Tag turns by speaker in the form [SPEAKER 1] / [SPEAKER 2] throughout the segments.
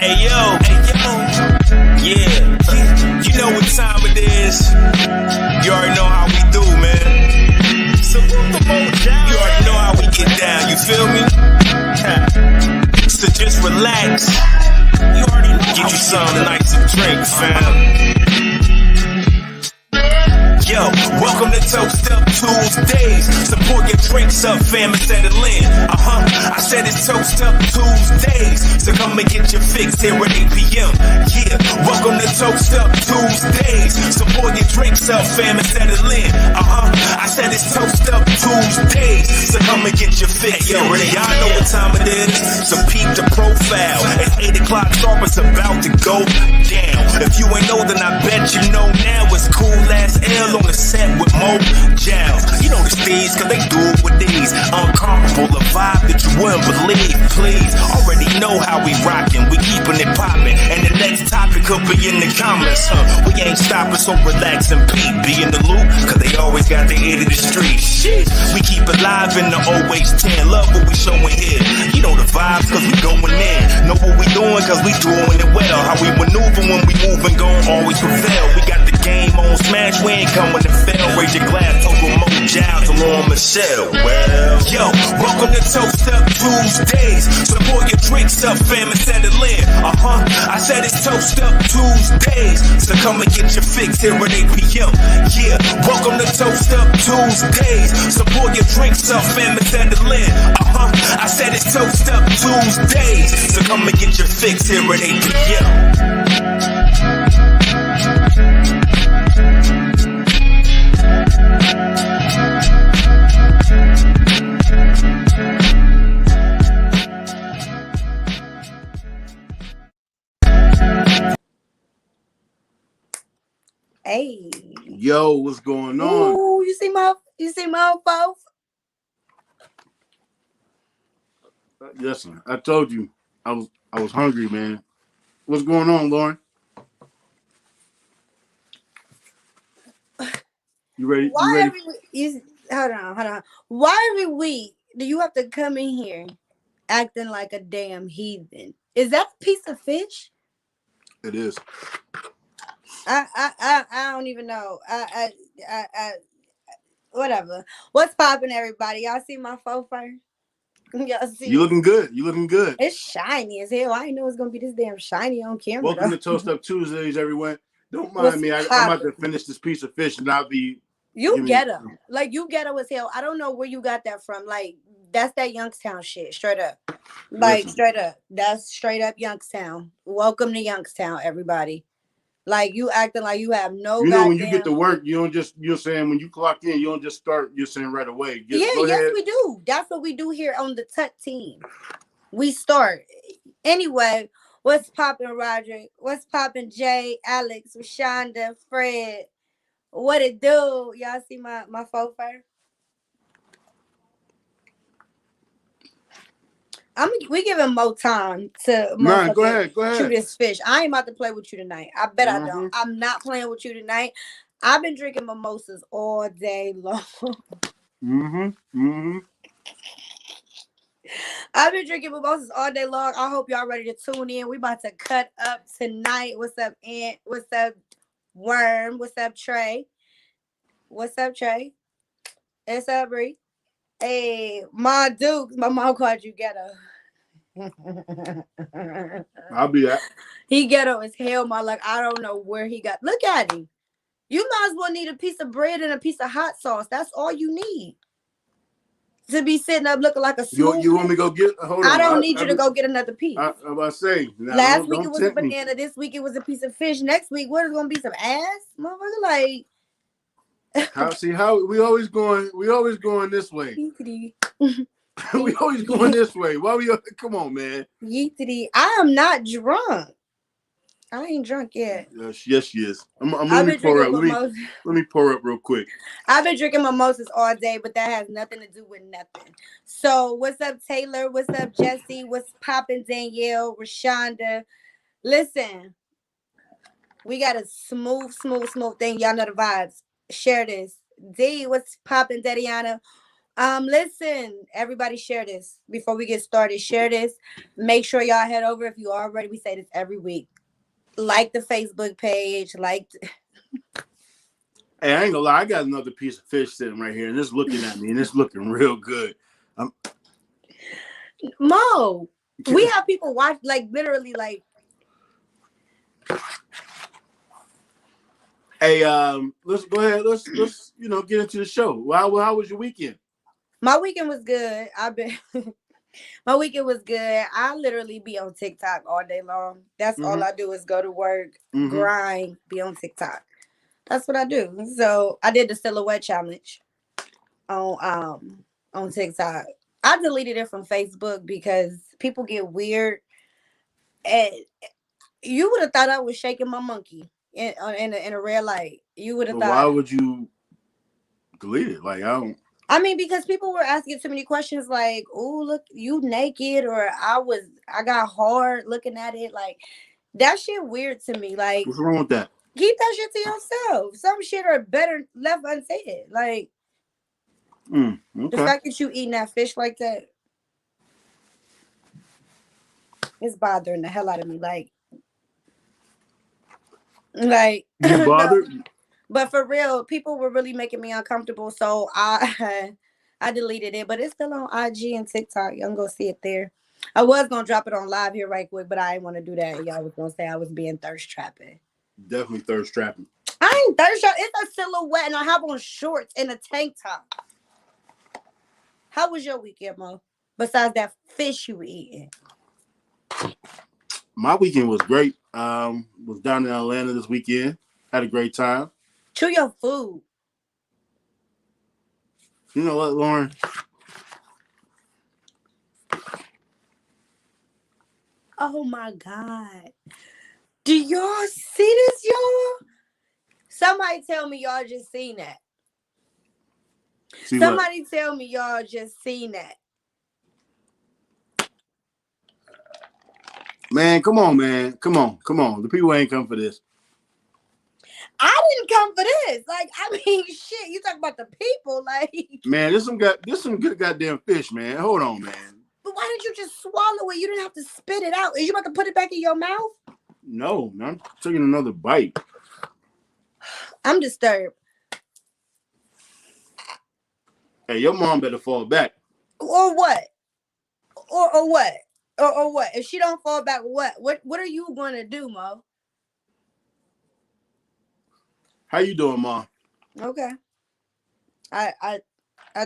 [SPEAKER 1] Yeah, you know what time it is. You already know how we do, man. You already know how we get down, you feel me? So just relax. Get you something nice to drink, fam. Yo, welcome to Toast Up Tuesdays. Support your drinks up, fam, and settle in. I said it's Toast Up Tuesdays. So come and get your fix here at 8 p.m. Yeah, welcome to Toast Up Tuesdays. Support your drinks up, fam, and settle in. I said it's Toast Up Tuesdays. So come and get your fix. Yo, y'all know what time it is. So peep the profile. It's 8 o'clock sharp, it's about to go down. If you ain't know, then I bet you know now. It's Cool Ass L on the set with Mo Giles. You know the steeds, cause they do it with these. Uncomparable, a vibe that you wouldn't believe. Please, already know how we rockin'. We keepin' it poppin'. And the next topic could be in the comments, We ain't stoppin', so relax and peep. Be in the loop, cause they always got their ear to the street. Shit, we keep it live in the always 10. Love what we showin' here. You know the vibes, cause we goin' in. Know what we doing, cause we doing it well. How we maneuver when we move and gon' always prevail. We got the game on smash, we ain't coming to fail. Raise your glass, over Mo Giles, along Michelle. Well, yo, welcome to Toast Up Tuesdays. Support your drinks up, fam, and settle in. I said it's Toast Up Tuesdays. So come and get your fix here at 8 p.m. Yeah, welcome to Toast Up Tuesdays. Support your drinks up, fam, and settle in. I said it's Toast Up Tuesdays. So come and get your fix here at 8 p.m.
[SPEAKER 2] Hey.
[SPEAKER 3] Yo, what's going on?
[SPEAKER 2] Ooh, you see my folks?
[SPEAKER 3] Listen, I told you I was hungry, man. What's going on, Lauren? You ready?
[SPEAKER 2] Why hold on. Why every week do you have to come in here acting like a damn heathen? Is that a piece of fish?
[SPEAKER 3] It is.
[SPEAKER 2] I don't even know. I whatever. What's popping, everybody? Y'all see my faux fur? Y'all see?
[SPEAKER 3] You looking good. You looking good.
[SPEAKER 2] It's shiny as hell. I didn't know it's gonna be this damn shiny on camera.
[SPEAKER 3] Welcome to Toast Up Tuesdays, everyone. Don't mind me. I'm about to finish this piece of fish and I'll be.
[SPEAKER 2] You ghetto. Like, you ghetto as hell. I don't know where you got that from. Like, that's that Youngstown shit. Straight up. Like, listen. Straight up. That's straight up Youngstown. Welcome to Youngstown, everybody. Like, you acting like you have no.
[SPEAKER 3] You know, when you get to work, you don't just, you're saying when you clock in, you don't just start, you're saying right away.
[SPEAKER 2] Yes, we do. That's what we do here on the Tut team. We start. Anyway, what's popping, Roderick? What's popping, Jay, Alex, Rashonda, Fred? What it do? Y'all see my faux fur? We giving more time to
[SPEAKER 3] go ahead.
[SPEAKER 2] Shoot this fish. I ain't about to play with you tonight. I bet I don't. I'm not playing with you tonight. I've been drinking mimosas all day long. I've been drinking mimosas all day long. I hope y'all ready to tune in. We about to cut up tonight. What's up, Ant? What's up, Worm? What's up, Trey? What's up, Trey? What's up, Bree? Hey, Ma Dukes. My mom called you ghetto.
[SPEAKER 3] I'll be that.
[SPEAKER 2] He ghetto as hell, Ma. Like, I don't know where he got. Look at him. You might as well need a piece of bread and a piece of hot sauce. That's all you need. To be sitting up looking like a smoothie.
[SPEAKER 3] You want me to go get? Hold on.
[SPEAKER 2] I don't need you to go get another piece.
[SPEAKER 3] I'm about to say.
[SPEAKER 2] Last week it was a banana. This week it was a piece of fish. Next week, what is going to be some ass? Motherfucker, like.
[SPEAKER 3] How we always going this way. We always going this way. Why we come on, man?
[SPEAKER 2] I am not drunk. I ain't drunk yet.
[SPEAKER 3] Yes, she is. Let me pour up. Let me pour up real quick.
[SPEAKER 2] I've been drinking mimosas all day, but that has nothing to do with nothing. So what's up, Taylor? What's up, Jesse? What's popping, Danielle, Rashonda? Listen, we got a smooth thing. Y'all know the vibes. Share this. D, what's popping, Dediana? Listen, everybody share this before we get started. Share this. Make sure y'all head over if you already. We say this every week. Like the Facebook page.
[SPEAKER 3] Hey, I ain't gonna lie. I got another piece of fish sitting right here, and it's looking at me, and it's looking real good.
[SPEAKER 2] Mo, we have people watch, like, literally, like.
[SPEAKER 3] Hey, let's go ahead. Let's get into the show. How was your weekend?
[SPEAKER 2] My weekend was good. My weekend was good. I literally be on TikTok all day long. That's all I do is go to work, grind, be on TikTok. That's what I do. So I did the silhouette challenge on TikTok. I deleted it from Facebook because people get weird. And you would have thought I was shaking my monkey in a red light. You would have thought.
[SPEAKER 3] Why would you delete it? Like,
[SPEAKER 2] I mean, because people were asking too many questions like, oh, look, you naked, or I got hard looking at it. Like, that shit weird to me. Like,
[SPEAKER 3] what's wrong with that?
[SPEAKER 2] Keep that shit to yourself. Some shit are better left unsaid. Like,
[SPEAKER 3] okay.
[SPEAKER 2] The fact that you eating that fish like that, it's bothering the hell out of me. Like
[SPEAKER 3] you bothered?
[SPEAKER 2] No, but for real, people were really making me uncomfortable. So I deleted it, but it's still on IG and TikTok. Y'all can go see it there. I was gonna drop it on live here right quick, but I didn't want to do that. Y'all was gonna say I was being thirst trapping.
[SPEAKER 3] Definitely thirst trapping.
[SPEAKER 2] I ain't thirst trapping. It's a silhouette, and I have on shorts and a tank top. How was your weekend, Mo? Besides that fish you were eating.
[SPEAKER 3] My weekend was great. Was down in Atlanta this weekend. Had a great time.
[SPEAKER 2] Chew your food.
[SPEAKER 3] You know what, Lauren?
[SPEAKER 2] Oh my God. Do y'all see this, y'all? Somebody tell me y'all just seen that. Somebody tell me y'all just seen that.
[SPEAKER 3] Man, come on, man. Come on. The people ain't come for this.
[SPEAKER 2] I didn't come for this. Like, I mean, shit, you talk about the people, like.
[SPEAKER 3] Man, this some good goddamn fish, man. Hold on, man.
[SPEAKER 2] But why didn't you just swallow it? You didn't have to spit it out. Is you about to put it back in your mouth?
[SPEAKER 3] No, I'm taking another bite.
[SPEAKER 2] I'm disturbed.
[SPEAKER 3] Hey, your mom better fall back.
[SPEAKER 2] Or what? Or what? Or what? If she don't fall back, what? What are you going to do, Mo?
[SPEAKER 3] How you doing, Mom?
[SPEAKER 2] Okay. I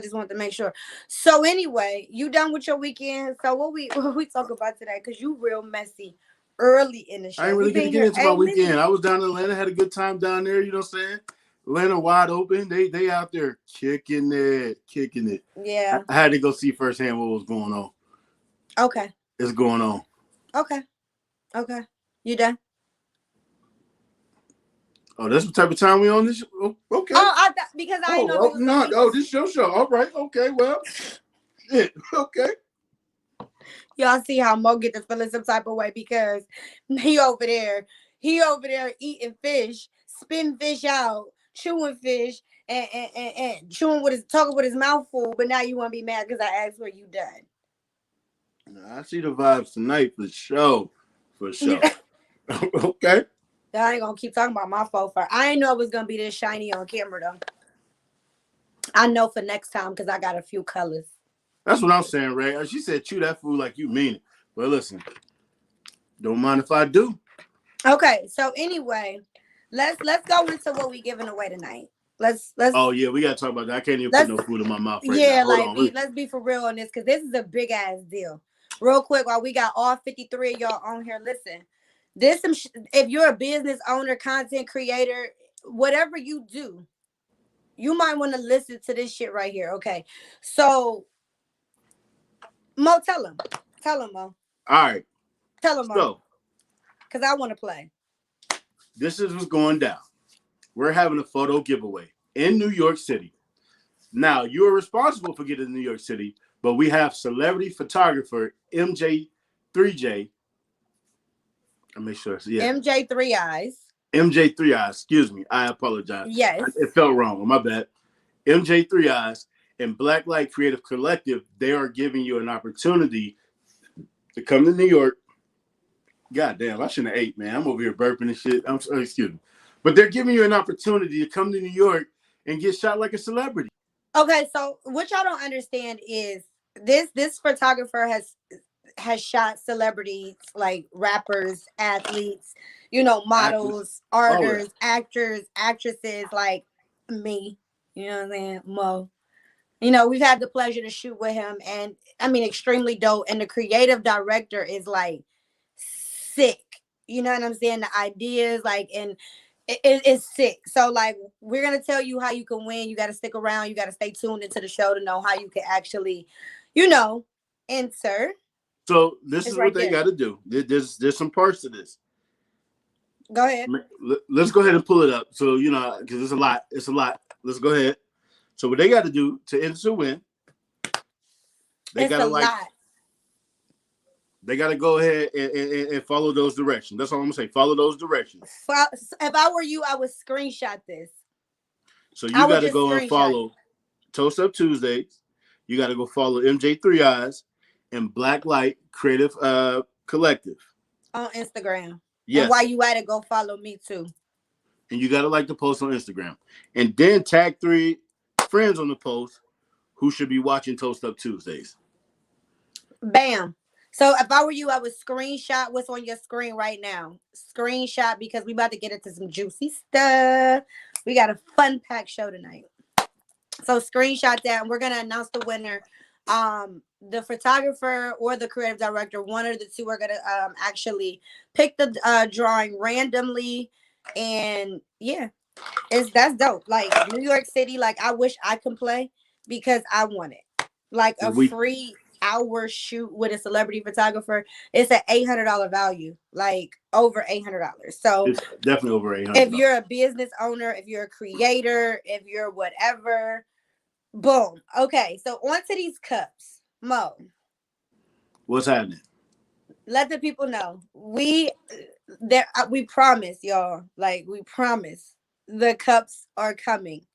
[SPEAKER 2] just want to make sure. So anyway, you done with your weekend? So what we talk about today? Because you real messy early in the show.
[SPEAKER 3] I ain't really gonna get into my weekend. I was down in Atlanta, had a good time down there. You know what I'm saying? Atlanta wide open. They out there kicking it.
[SPEAKER 2] Yeah.
[SPEAKER 3] I had to go see firsthand what was going on.
[SPEAKER 2] Okay.
[SPEAKER 3] It's going on.
[SPEAKER 2] Okay. You done?
[SPEAKER 3] Oh, that's the type of time we on this. Oh, okay.
[SPEAKER 2] Oh, because I know.
[SPEAKER 3] This is your show. All right. Okay. Well, shit. Okay.
[SPEAKER 2] Y'all see how Mo get to feeling some type of way because he over there eating fish, spitting fish out, chewing fish, and chewing talking with his mouth full. But now you want to be mad because I asked where you done.
[SPEAKER 3] I see the vibes tonight for sure. Okay.
[SPEAKER 2] I ain't gonna keep talking about my faux fur. I didn't know it was gonna be this shiny on camera though. I know for next time because I got a few colors.
[SPEAKER 3] That's what I'm saying, Ray. She said chew that food like you mean it. But listen, don't mind if I do.
[SPEAKER 2] Okay, so anyway, let's go into what we giving away tonight. Let's.
[SPEAKER 3] Oh yeah, we gotta talk about that. I can't even put no food in my mouth right now.
[SPEAKER 2] Yeah, let's be for real on this because this is a big ass deal. Real quick, while we got all 53 of y'all on here, listen. If you're a business owner, content creator, whatever you do, you might want to listen to this shit right here. Okay, so Mo, tell him, Mo.
[SPEAKER 3] All right,
[SPEAKER 2] tell him, Mo, because I want to play.
[SPEAKER 3] This is what's going down. We're having a photo giveaway in New York City. Now you are responsible for getting to New York City, but we have celebrity photographer MJ3J. I make sure. Yeah.
[SPEAKER 2] MJ 3 Eyes.
[SPEAKER 3] MJ 3 Eyes. Excuse me. I apologize.
[SPEAKER 2] Yes.
[SPEAKER 3] It felt wrong. My bad. MJ 3 Eyes and Blacklight Creative Collective, they are giving you an opportunity to come to New York. God damn, I shouldn't have ate, man. I'm over here burping and shit. I'm sorry, excuse me. But they're giving you an opportunity to come to New York and get shot like a celebrity.
[SPEAKER 2] Okay, so what y'all don't understand is this photographer has shot celebrities like rappers, athletes, models, artists, actors, actresses like me. You know what I'm saying? Mo. We've had the pleasure to shoot with him, and I mean, extremely dope. And the creative director is like sick. You know what I'm saying? The ideas, like, and it's sick. So, like, we're gonna tell you how you can win. You got to stick around. You got to stay tuned into the show to know how you can actually, enter.
[SPEAKER 3] So this is what they got to do. There's some parts to this.
[SPEAKER 2] Go ahead.
[SPEAKER 3] Let's go ahead and pull it up. So because it's a lot. It's a lot. Let's go ahead. So what they got to do to enter to win? They got to They got to go ahead and follow those directions. That's all I'm gonna say. Follow those directions.
[SPEAKER 2] If I were you, I would screenshot this.
[SPEAKER 3] So you got to go and follow Toast Up Tuesdays. You got to go follow MJ 3 Eyes and Blacklight Creative Collective
[SPEAKER 2] on Instagram.
[SPEAKER 3] Yes.
[SPEAKER 2] And while you at it, go follow me too.
[SPEAKER 3] And you got to like the post on Instagram, and then tag 3 friends on the post who should be watching Toast Up Tuesdays.
[SPEAKER 2] Bam. So if I were you, I would screenshot what's on your screen right now. Screenshot, because we about to get into some juicy stuff. We got a fun packed show tonight. So screenshot that, and we're gonna announce the winner. The photographer or the creative director, one of the two, are gonna actually pick the drawing randomly, and yeah, that's dope. Like New York City, like I wish I could play because I want it. Like a free hour shoot with a celebrity photographer, it's an $800 value, like over $800. So
[SPEAKER 3] it's definitely over $800.
[SPEAKER 2] If you're a business owner, if you're a creator, if you're whatever, boom. Okay, so on to these cups. Mo,
[SPEAKER 3] what's happening?
[SPEAKER 2] Let the people know. We promise, y'all. Like, we promise the cups are coming.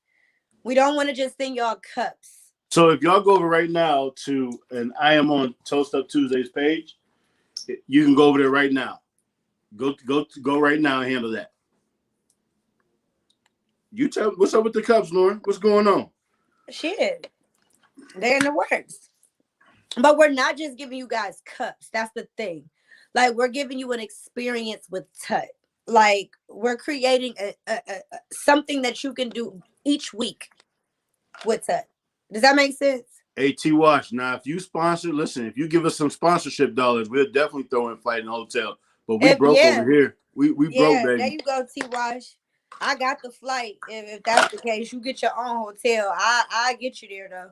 [SPEAKER 2] We don't want to just send y'all cups.
[SPEAKER 3] So if y'all go over right now to, and I am on Toast Up Tuesdays page, you can go over there right now. Go right now and handle that. You tell what's up with the cups, Lauren? What's going on?
[SPEAKER 2] Shit, they're in the works. But we're not just giving you guys cups. That's the thing. Like, we're giving you an experience with Tut. Like, we're creating a something that you can do each week with Tut. Does that make sense?
[SPEAKER 3] Hey, T-Wash, now if you sponsor, listen, if you give us some sponsorship dollars, we'll definitely throw in flight in the hotel. But we broke over here. We broke, baby.
[SPEAKER 2] There you go, T-Wash. I got the flight. If that's the case, you get your own hotel. I get you there, though.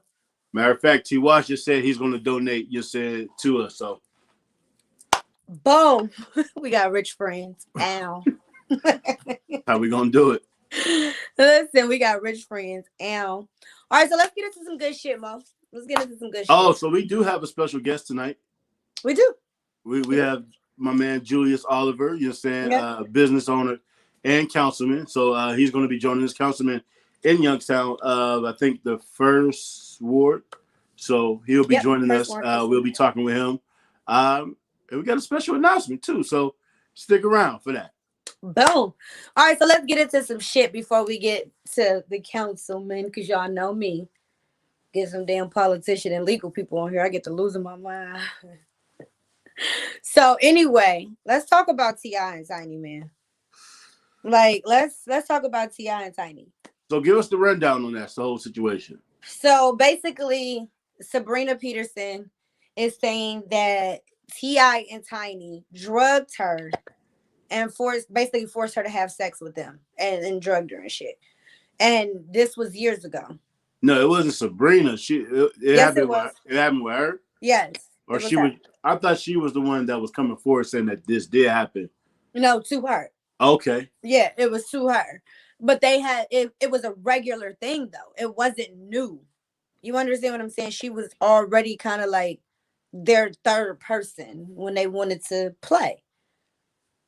[SPEAKER 3] Matter of fact, T-Wash just said he's going to donate, you said, to us. So,
[SPEAKER 2] boom. We got rich friends. Ow.
[SPEAKER 3] How we going to do it?
[SPEAKER 2] Listen, we got rich friends. Ow. All right, so let's get into some good shit, Mo. Let's get into some good shit.
[SPEAKER 3] Oh, so we do have a special guest tonight.
[SPEAKER 2] We do.
[SPEAKER 3] We have my man Julius Oliver, you know what I'm saying,
[SPEAKER 2] Yep.
[SPEAKER 3] Business owner and councilman. So he's going to be joining us, councilman in Youngstown, I think the first ward. So he'll be joining us. We'll be talking with him. And we got a special announcement too. So stick around for that.
[SPEAKER 2] Boom. All right, so let's get into some shit before we get to the councilman, because y'all know me. Get some damn politician and legal people on here. I get to losing my mind. So anyway, let's talk about T.I. and Tiny, man. Like, let's talk about T.I. and Tiny.
[SPEAKER 3] So give us the rundown on that, the whole situation.
[SPEAKER 2] So basically, Sabrina Peterson is saying that T.I. and Tiny drugged her and forced her to have sex with them and drugged her and shit. And this was years ago.
[SPEAKER 3] No, it wasn't Sabrina. It happened with her.
[SPEAKER 2] Yes.
[SPEAKER 3] Or she was. I thought she was the one that was coming forward saying that this did happen.
[SPEAKER 2] No, to her.
[SPEAKER 3] Okay.
[SPEAKER 2] Yeah, it was to her. But they had it was a regular thing though. It wasn't new. You understand what I'm saying? She was already kind of like their third person when they wanted to play.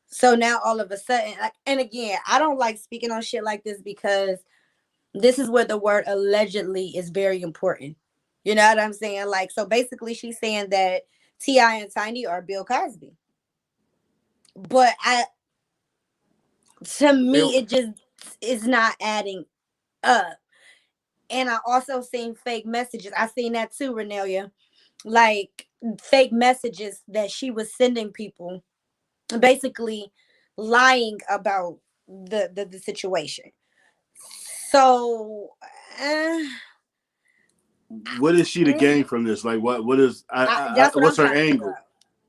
[SPEAKER 2] So now all of a sudden, and again, I don't like speaking on shit like this because this is where the word allegedly is very important. You know what I'm saying? Like, so basically she's saying that T.I. and Tiny are Bill Cosby. But to me, it just is not adding up. And I also seen fake messages. I seen that too, Renelia. Like fake messages that she was sending people, basically lying about the situation. So
[SPEAKER 3] what is she to gain from this? Like, what is
[SPEAKER 2] that's what I'm
[SPEAKER 3] what's her
[SPEAKER 2] trying to figure
[SPEAKER 3] angle?
[SPEAKER 2] out.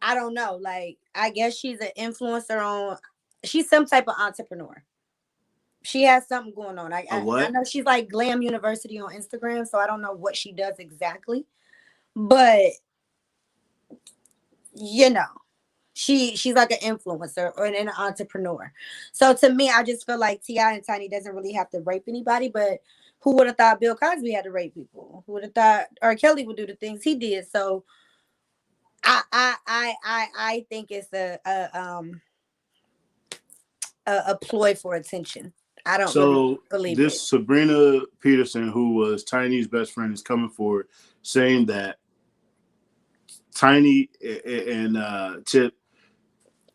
[SPEAKER 2] I don't know. Like, I guess she's an influencer on. She's some type of entrepreneur. She has something going on. I
[SPEAKER 3] What?
[SPEAKER 2] know she's like Glam University on Instagram, so I don't know what she does exactly, but you know, she's like an influencer or an entrepreneur. So to me, I just feel like T.I. and Tiny doesn't really have to rape anybody, but who would have thought Bill Cosby had to rape people? Who would have thought R. Kelly would do the things he did? So I think it's a ploy for attention. I don't really believe
[SPEAKER 3] this
[SPEAKER 2] it.
[SPEAKER 3] Sabrina Peterson, who was Tiny's best friend, is coming forward saying that Tiny and Tip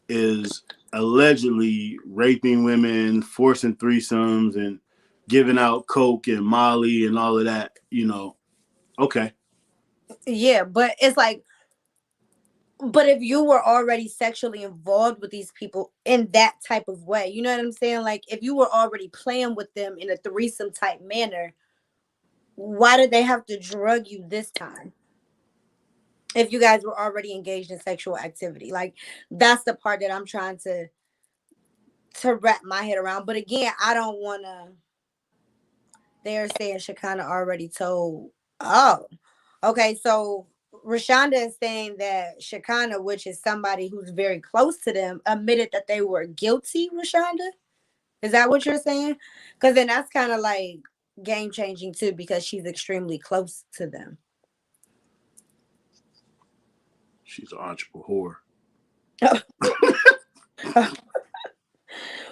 [SPEAKER 3] is allegedly raping women, forcing threesomes, and giving out coke and Molly and all of that. You know, okay.
[SPEAKER 2] Yeah, but it's like, but if you were already sexually involved with these people in that type of way, you know what I'm saying? Like, if you were already playing with them in a threesome type manner, why did they have to drug you this time? If you guys were already engaged in sexual activity, like that's the part that I'm trying to wrap my head around. But again, I don't want to. They're saying Shekinah already told. Oh, okay. So Rashonda is saying that Shekinah, which is somebody who's very close to them, admitted that they were guilty. Rashonda, is that what you're saying? Because then that's kind of like game changing too, because she's extremely close to them.
[SPEAKER 3] She's an entrepreneur.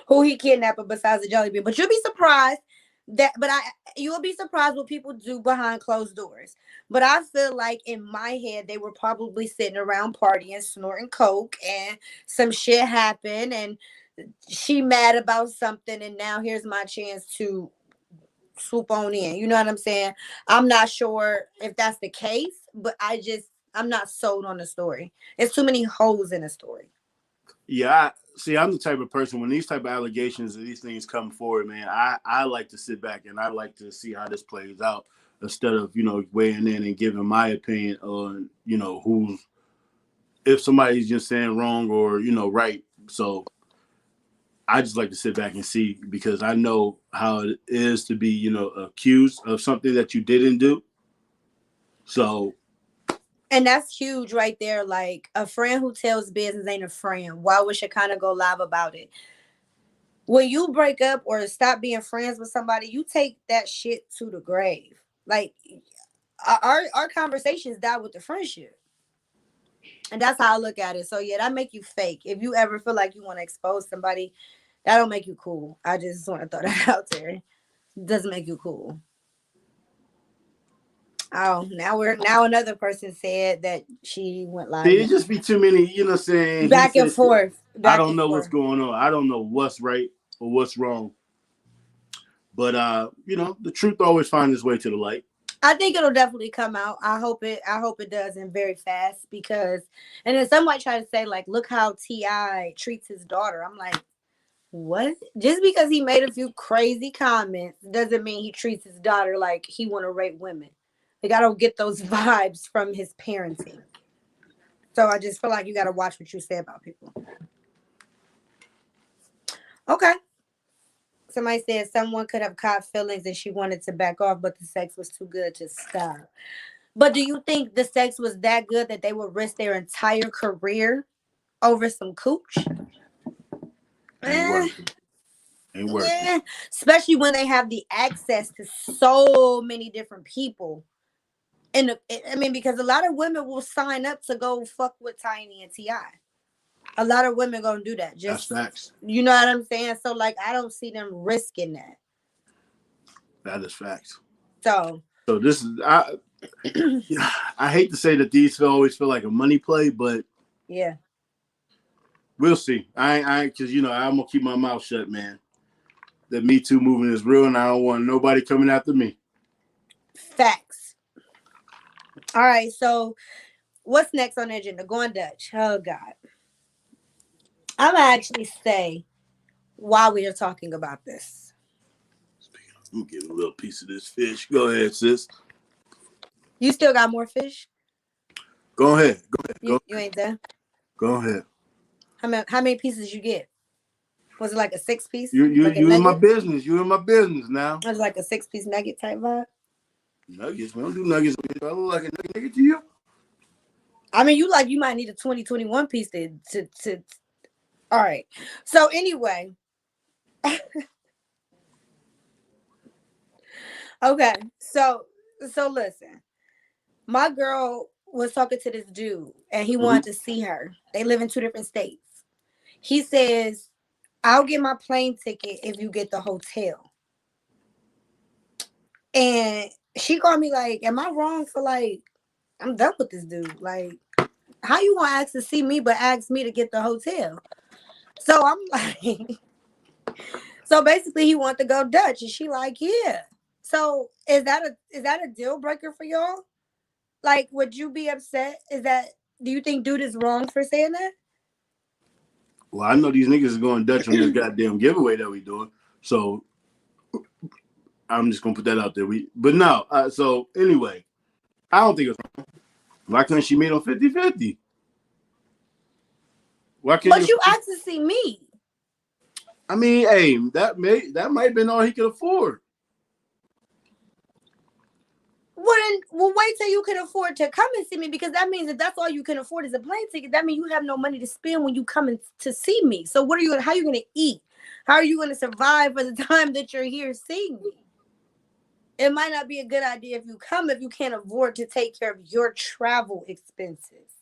[SPEAKER 2] Who he kidnapped besides the jelly bean? But you'll be surprised that. But you'll be surprised what people do behind closed doors. But I feel like in my head they were probably sitting around partying, snorting coke, and some shit happened, and she mad about something, and now here's my chance to swoop on in. You know what I'm saying? I'm not sure if that's the case, but I'm not sold on the story. It's too many holes in the story.
[SPEAKER 3] Yeah, I'm the type of person when these type of allegations and these things come forward, man. I like to sit back and I like to see how this plays out instead of weighing in and giving my opinion on who's if somebody's just saying wrong or right. So I just like to sit back and see because I know how it is to be accused of something that you didn't do. So.
[SPEAKER 2] And that's huge right there. Like, a friend who tells business ain't a friend. Why would Shekinah go live about it? When you break up or stop being friends with somebody, you take that shit to the grave. Like, our conversations die with the friendship. And that's how I look at it. So yeah, that make you fake. If you ever feel like you want to expose somebody, that don't make you cool. I just want to throw that out there. It doesn't make you cool. Oh, now another person said that she went live.
[SPEAKER 3] It just be too many, saying
[SPEAKER 2] back and forth.
[SPEAKER 3] I don't know what's going on. I don't know what's right or what's wrong. But the truth always finds its way to the light.
[SPEAKER 2] I think it'll definitely come out. I hope it does, and very fast, because and then somebody try to say like, look how T.I. treats his daughter. I'm like, what? Just because he made a few crazy comments doesn't mean he treats his daughter like he want to rape women. Like, I don't get those vibes from his parenting. So I just feel like you got to watch what you say about people. Okay. Somebody said someone could have caught feelings and she wanted to back off, but the sex was too good to stop. But do you think the sex was that good that they would risk their entire career over some cooch?
[SPEAKER 3] Ain't working.
[SPEAKER 2] Especially when they have the access to so many different people. Because a lot of women will sign up to go fuck with Tiny and T.I. A lot of women gonna do that.
[SPEAKER 3] That's facts.
[SPEAKER 2] You know what I'm saying? So like, I don't see them risking that.
[SPEAKER 3] That is facts.
[SPEAKER 2] So
[SPEAKER 3] this is I hate to say that these always feel like a money play, but
[SPEAKER 2] yeah.
[SPEAKER 3] we'll see. I because I'm gonna keep my mouth shut, man. The Me Too movement is real, and I don't want nobody coming after me.
[SPEAKER 2] Facts. All right, so what's next on the agenda? Going Dutch. Oh God. I'm gonna actually say why we are talking about this.
[SPEAKER 3] I'm getting a little piece of this fish. Go ahead, sis.
[SPEAKER 2] You still got more fish?
[SPEAKER 3] Go ahead.
[SPEAKER 2] You ain't done?
[SPEAKER 3] Go ahead.
[SPEAKER 2] How many pieces you get? Was it like a 6-piece?
[SPEAKER 3] You
[SPEAKER 2] like
[SPEAKER 3] in my business. You in my business now.
[SPEAKER 2] It was like a 6-piece nugget type vibe.
[SPEAKER 3] Nuggets. We don't do nuggets. I look like a nugget to you.
[SPEAKER 2] I mean, you might need a 21 piece to all right. So anyway. Okay. So listen. My girl was talking to this dude and he wanted to see her. They live in 2 different states. He says, I'll get my plane ticket if you get the hotel. And she called me like, am I wrong for like, I'm done with this dude. Like, how you want to ask to see me, but ask me to get the hotel? So I'm like, so basically he wanted to go Dutch. And she like, yeah. So is that a deal breaker for y'all? Like, would you be upset? Do you think dude is wrong for saying that?
[SPEAKER 3] Well, I know these niggas is going Dutch on this goddamn giveaway that we doing. So I'm just gonna put that out there. But no. So anyway, I don't think it's wrong. Why couldn't she meet on 50-50? Why can't?
[SPEAKER 2] But you asked to see me.
[SPEAKER 3] I mean, hey, that might have been all he could afford.
[SPEAKER 2] Well, wait till you can afford to come and see me, because that means if that's all you can afford is a plane ticket, that means you have no money to spend when you come to see me. So how are you going to eat? How are you going to survive for the time that you're here seeing me? It might not be a good idea if you come if you can't afford to take care of your travel expenses.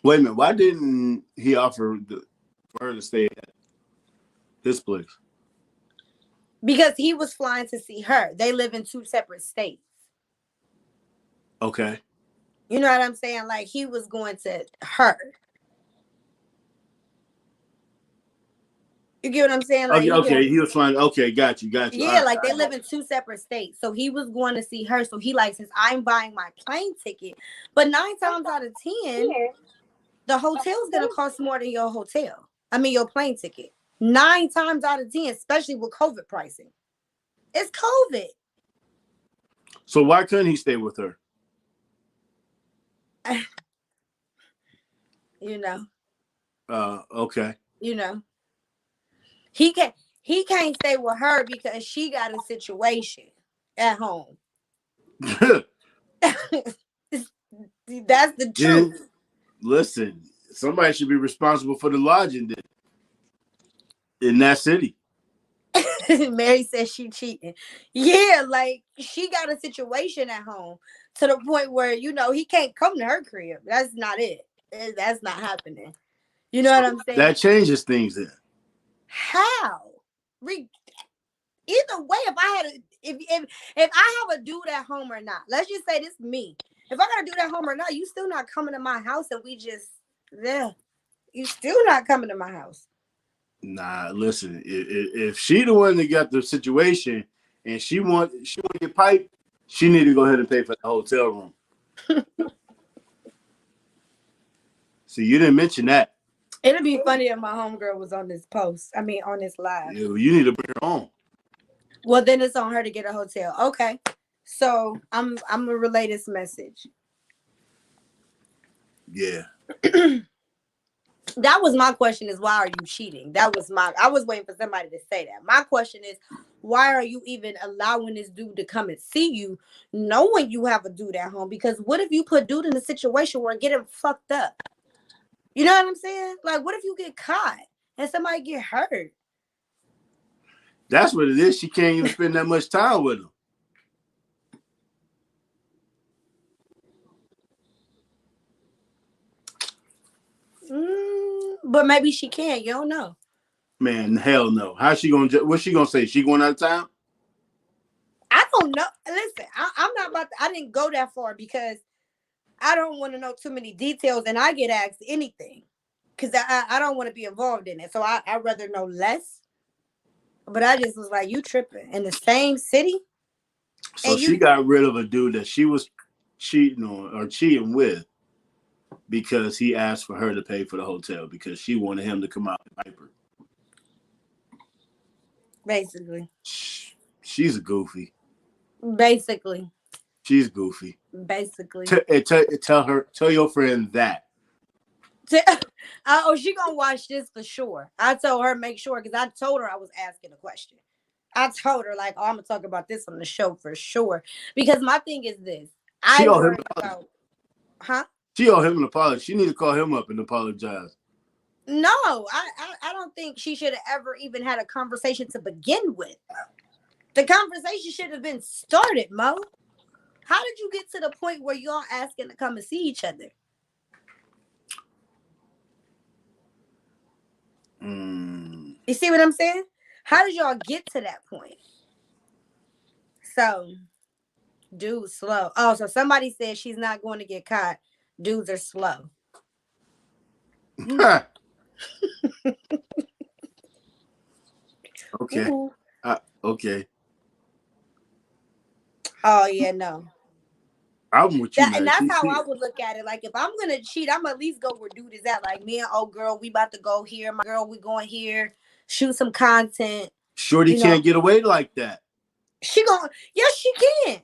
[SPEAKER 3] Wait a minute. Why didn't he offer for her to stay at his place?
[SPEAKER 2] Because he was flying to see her. They live in 2 separate states.
[SPEAKER 3] Okay.
[SPEAKER 2] You know what I'm saying? Like, he was going to her. You get what I'm saying? Like,
[SPEAKER 3] okay. He was flying. Okay, got you.
[SPEAKER 2] Yeah, like they live in 2 separate states. So he was going to see her. So he like, since I'm buying my plane ticket, but 9 times out of 10, the hotel's gonna cost more than your your plane ticket. 9 times out of 10, especially with COVID pricing. It's COVID.
[SPEAKER 3] So why couldn't he stay with her? Okay.
[SPEAKER 2] He can't stay with her because she got a situation at home. That's the truth.
[SPEAKER 3] Listen, somebody should be responsible for the lodging in that city.
[SPEAKER 2] Mary says she cheating. Yeah, like she got a situation at home to the point where he can't come to her crib. That's not it. That's not happening. You know what I'm saying?
[SPEAKER 3] That changes things then.
[SPEAKER 2] How? Either way, if I have a dude at home or not, let's just say this me. If I got a dude at home or not, you still not coming to my house, and you still not coming to my house.
[SPEAKER 3] Nah, listen. If she the one that got the situation and she want to get piped, she need to go ahead and pay for the hotel room. See, you didn't mention that.
[SPEAKER 2] It'd be funny if my homegirl was on this on this live.
[SPEAKER 3] Yeah, you need to bring her on.
[SPEAKER 2] Well, then it's on her to get a hotel. Okay. So I'm gonna relay this message.
[SPEAKER 3] Yeah.
[SPEAKER 2] That was my question, is why are you cheating? I was waiting for somebody to say that. My question is, why are you even allowing this dude to come and see you knowing you have a dude at home? Because what if you put dude in a situation where get him fucked up? You know what I'm saying? Like, what if you get caught and somebody get hurt?
[SPEAKER 3] That's what it is. She can't even spend that much time with him.
[SPEAKER 2] But maybe she can. You don't know.
[SPEAKER 3] Man, hell no. How's she gonna? What's she gonna say? She going out of town?
[SPEAKER 2] I don't know. Listen, I'm not about to, I didn't go that far because I don't want to know too many details and I get asked anything because I don't want to be involved in it. So I'd rather know less. But I just was like, you tripping in the same city?
[SPEAKER 3] So
[SPEAKER 2] and
[SPEAKER 3] she
[SPEAKER 2] you
[SPEAKER 3] got rid of a dude that she was cheating on or cheating with because he asked for her to pay for the hotel because she wanted him to come out and hyper.
[SPEAKER 2] basically.
[SPEAKER 3] She's a goofy.
[SPEAKER 2] Basically.
[SPEAKER 3] She's goofy.
[SPEAKER 2] Basically.
[SPEAKER 3] Tell your friend that.
[SPEAKER 2] Oh, she gonna watch this for sure. I told her make sure because I told her I was asking a question. I told her like, oh, I'm gonna talk about this on the show for sure. Because my thing is this:
[SPEAKER 3] She
[SPEAKER 2] I
[SPEAKER 3] owe him
[SPEAKER 2] worry
[SPEAKER 3] an apology.
[SPEAKER 2] about, huh?
[SPEAKER 3] She owe him an apology. She need to call him up and apologize.
[SPEAKER 2] No, I don't think she should have ever even had a conversation to begin with. The conversation should have been started, Mo. How did you get to the point where y'all asking to come and see each other? You see what I'm saying? How did y'all get to that point? So, dude's slow. Oh, so somebody said she's not going to get caught. Dudes are slow.
[SPEAKER 3] Okay. Okay.
[SPEAKER 2] Oh, yeah, no.
[SPEAKER 3] I'm with you, man.
[SPEAKER 2] And that's how I would look at it. Like, if I'm going to cheat, I'm at least go where dude is at. Like, me and old girl, we about to go here. My girl, we going here. Shoot some content.
[SPEAKER 3] Shorty can't get away like that.
[SPEAKER 2] She going, yes, she can.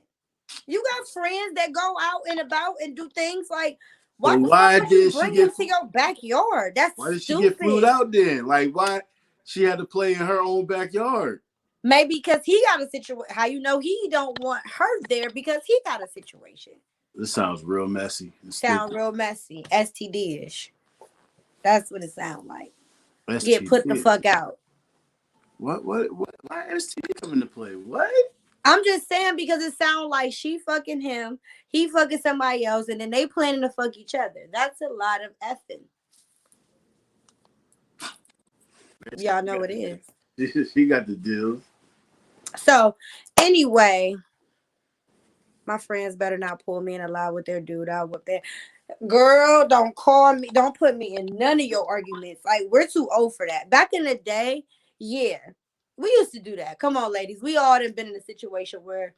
[SPEAKER 2] You got friends that go out and about and do things like, why did she get to your backyard? That's
[SPEAKER 3] why did
[SPEAKER 2] stupid.
[SPEAKER 3] she get flew out then? Like, why she had to play in her own backyard?
[SPEAKER 2] Maybe because he got a situation. How you know he don't want her there because he got a situation.
[SPEAKER 3] This sounds real messy.
[SPEAKER 2] Sound real messy. STD-ish. That's what it sounds like.
[SPEAKER 3] STD.
[SPEAKER 2] Get put the fuck out.
[SPEAKER 3] What? Why STD come into play? What?
[SPEAKER 2] I'm just saying because it sounds like she fucking him, he fucking somebody else, and then they planning to fuck each other. That's a lot of effing. Y'all know what it is.
[SPEAKER 3] She got the deal.
[SPEAKER 2] So, anyway, my friends better not pull me in a lie with their dude out with that. Girl, don't call me. Don't put me in none of your arguments. Like, we're too old for that. Back in the day, yeah, we used to do that. Come on, ladies. We all have been in a situation where,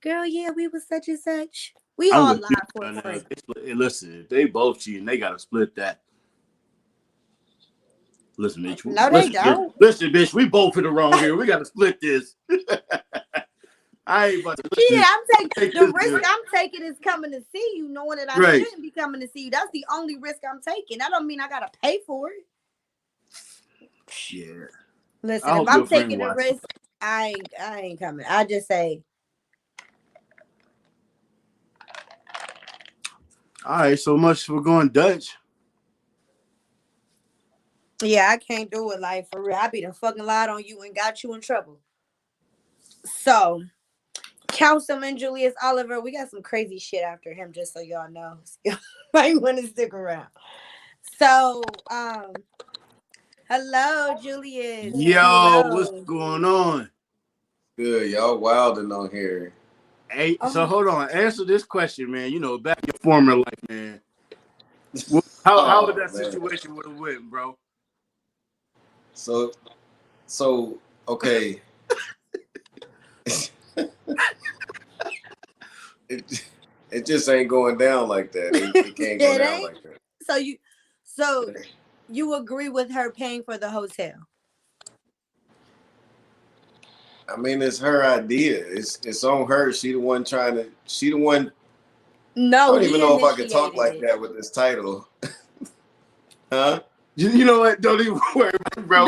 [SPEAKER 2] girl, yeah, we was such and such. We all lied for a friend.
[SPEAKER 3] Listen, if they both cheating, they got to split that. Listen, bitch.
[SPEAKER 2] No, they don't.
[SPEAKER 3] Listen, bitch. We both in the wrong here. We got to split this. I ain't about to.
[SPEAKER 2] Yeah, I'm taking the risk. I'm taking is coming to see you, knowing that I shouldn't be coming to see you. That's the only risk I'm taking. That don't mean I gotta pay for it.
[SPEAKER 3] Yeah.
[SPEAKER 2] Listen, if I'm taking the risk, I ain't coming. I just say.
[SPEAKER 3] All right, so much for going Dutch.
[SPEAKER 2] Yeah, I can't do it, like, for real. I be done fucking lied on you and got you in trouble. So, Councilman Julius Oliver, we got some crazy shit after him, just so y'all know. Might want to stick around. So, hello, Julius.
[SPEAKER 3] Yo,
[SPEAKER 2] hello.
[SPEAKER 3] What's going on?
[SPEAKER 4] Good, y'all wilding on here.
[SPEAKER 3] Hey, so hold on. Answer this question, man. You know, back in your former life, man. How would that situation would have went, bro?
[SPEAKER 4] So okay. It just ain't going down like that. It can't go down like that.
[SPEAKER 2] So you agree with her paying for the hotel?
[SPEAKER 4] I mean, it's her idea. It's on her. She the one. No, I don't even know if I can talk like that with this title. Huh?
[SPEAKER 3] You know what? Don't even worry about it, bro.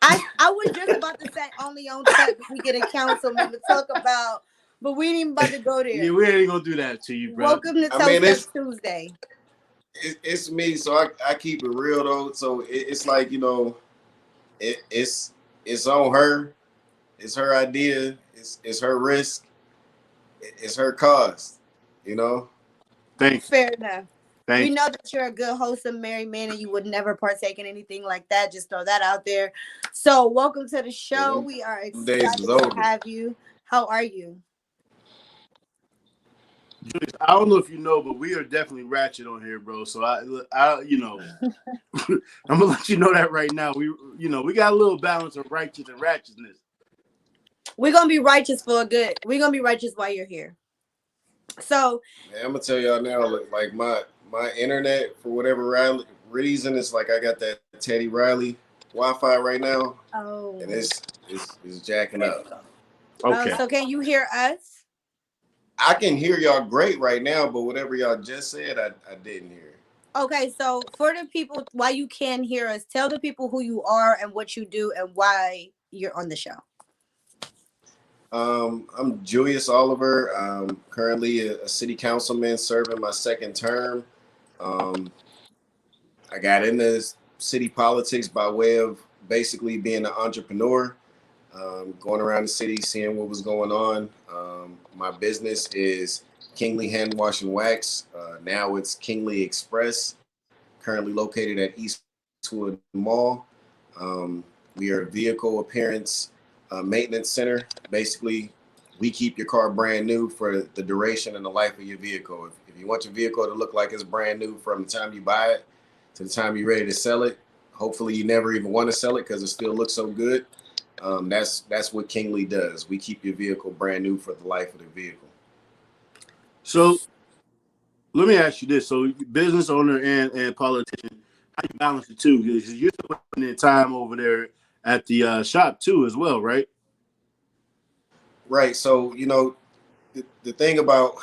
[SPEAKER 2] I was just about to say only on track if we get a councilman to talk about, but we ain't even about to go there.
[SPEAKER 3] Yeah, we ain't gonna do that to you, bro.
[SPEAKER 2] Welcome to Toast Tuesday.
[SPEAKER 4] It's me, so I keep it real though. So it's like, you know, it's on her. It's her idea. It's her risk. It's her cost. You know.
[SPEAKER 3] Thanks.
[SPEAKER 2] Fair enough.
[SPEAKER 3] Thanks.
[SPEAKER 2] We know that you're a good, wholesome, married man, and you would never partake in anything like that. Just throw that out there. So, welcome to the show. We are excited to have you. How are you?
[SPEAKER 3] Julius, I don't know if you know, but we are definitely ratchet on here, bro. So I you know, I'm gonna let you know that right now. We got a little balance of righteous and ratchetness.
[SPEAKER 2] We're gonna be righteous for a good. We're gonna be righteous while you're here. So
[SPEAKER 4] Man, I'm gonna tell y'all now, like my internet for whatever reason, it's like I got that Teddy Riley Wi-Fi right now, and it's jacking up.
[SPEAKER 3] Okay.
[SPEAKER 2] So can you hear us?
[SPEAKER 4] I can hear y'all great right now, but whatever y'all just said, I didn't hear.
[SPEAKER 2] Okay, so for the people, why you can hear us, tell the people who you are and what you do and why you're on the show.
[SPEAKER 4] I'm Julius Oliver. I'm currently a city councilman serving my second term. I got into city politics by way of basically being an entrepreneur, going around the city, seeing what was going on. My business is Kingley Hand Wash and Wax. Now it's Kingley Express, currently located at Eastwood Mall. We are a vehicle appearance maintenance center. Basically, we keep your car brand new for the duration and the life of your vehicle. If you want your vehicle to look like it's brand new from the time you buy it to the time you're ready to sell it, hopefully you never even want to sell it because it still looks so good. That's what Kingley does. We keep your vehicle brand new for the life of the vehicle.
[SPEAKER 3] So let me ask you this. So business owner and politician, how you balance the two? Because you're putting in time over there at the shop too as well, right?
[SPEAKER 4] Right. So, the thing about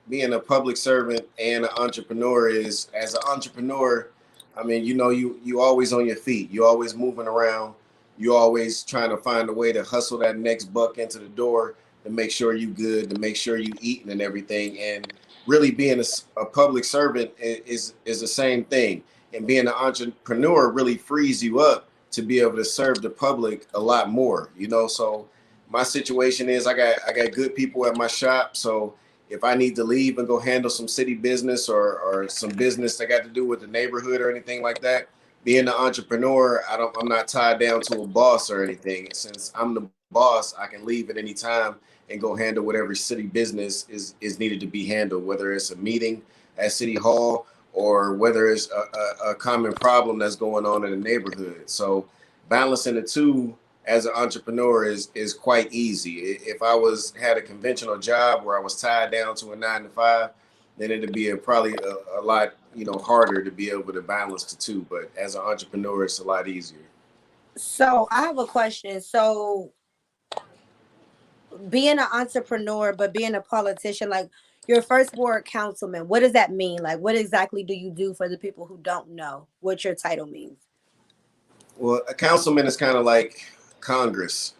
[SPEAKER 4] being a public servant and an entrepreneur is, as an entrepreneur, I mean, you always on your feet. You're always moving around. You're always trying to find a way to hustle that next buck into the door to make sure you good, to make sure you eating and everything. And really being a public servant is the same thing. And being an entrepreneur really frees you up to be able to serve the public a lot more, So my situation is I got good people at my shop. So if I need to leave and go handle some city business or some business that got to do with the neighborhood or anything like that, being an entrepreneur, I'm not tied down to a boss or anything. Since I'm the boss, I can leave at any time and go handle whatever city business is needed to be handled, whether it's a meeting at City Hall or whether it's a common problem that's going on in the neighborhood. So balancing the two as an entrepreneur is quite easy. If I had a conventional job where I was tied down to a 9-to-5, then it'd be probably a lot harder to be able to balance the two. But as an entrepreneur, it's a lot easier.
[SPEAKER 2] So I have a question. So being an entrepreneur, but being a politician, like your first ward councilman, what does that mean? Like, what exactly do you do for the people who don't know what your title means?
[SPEAKER 4] Well, a councilman is kind of like Congress.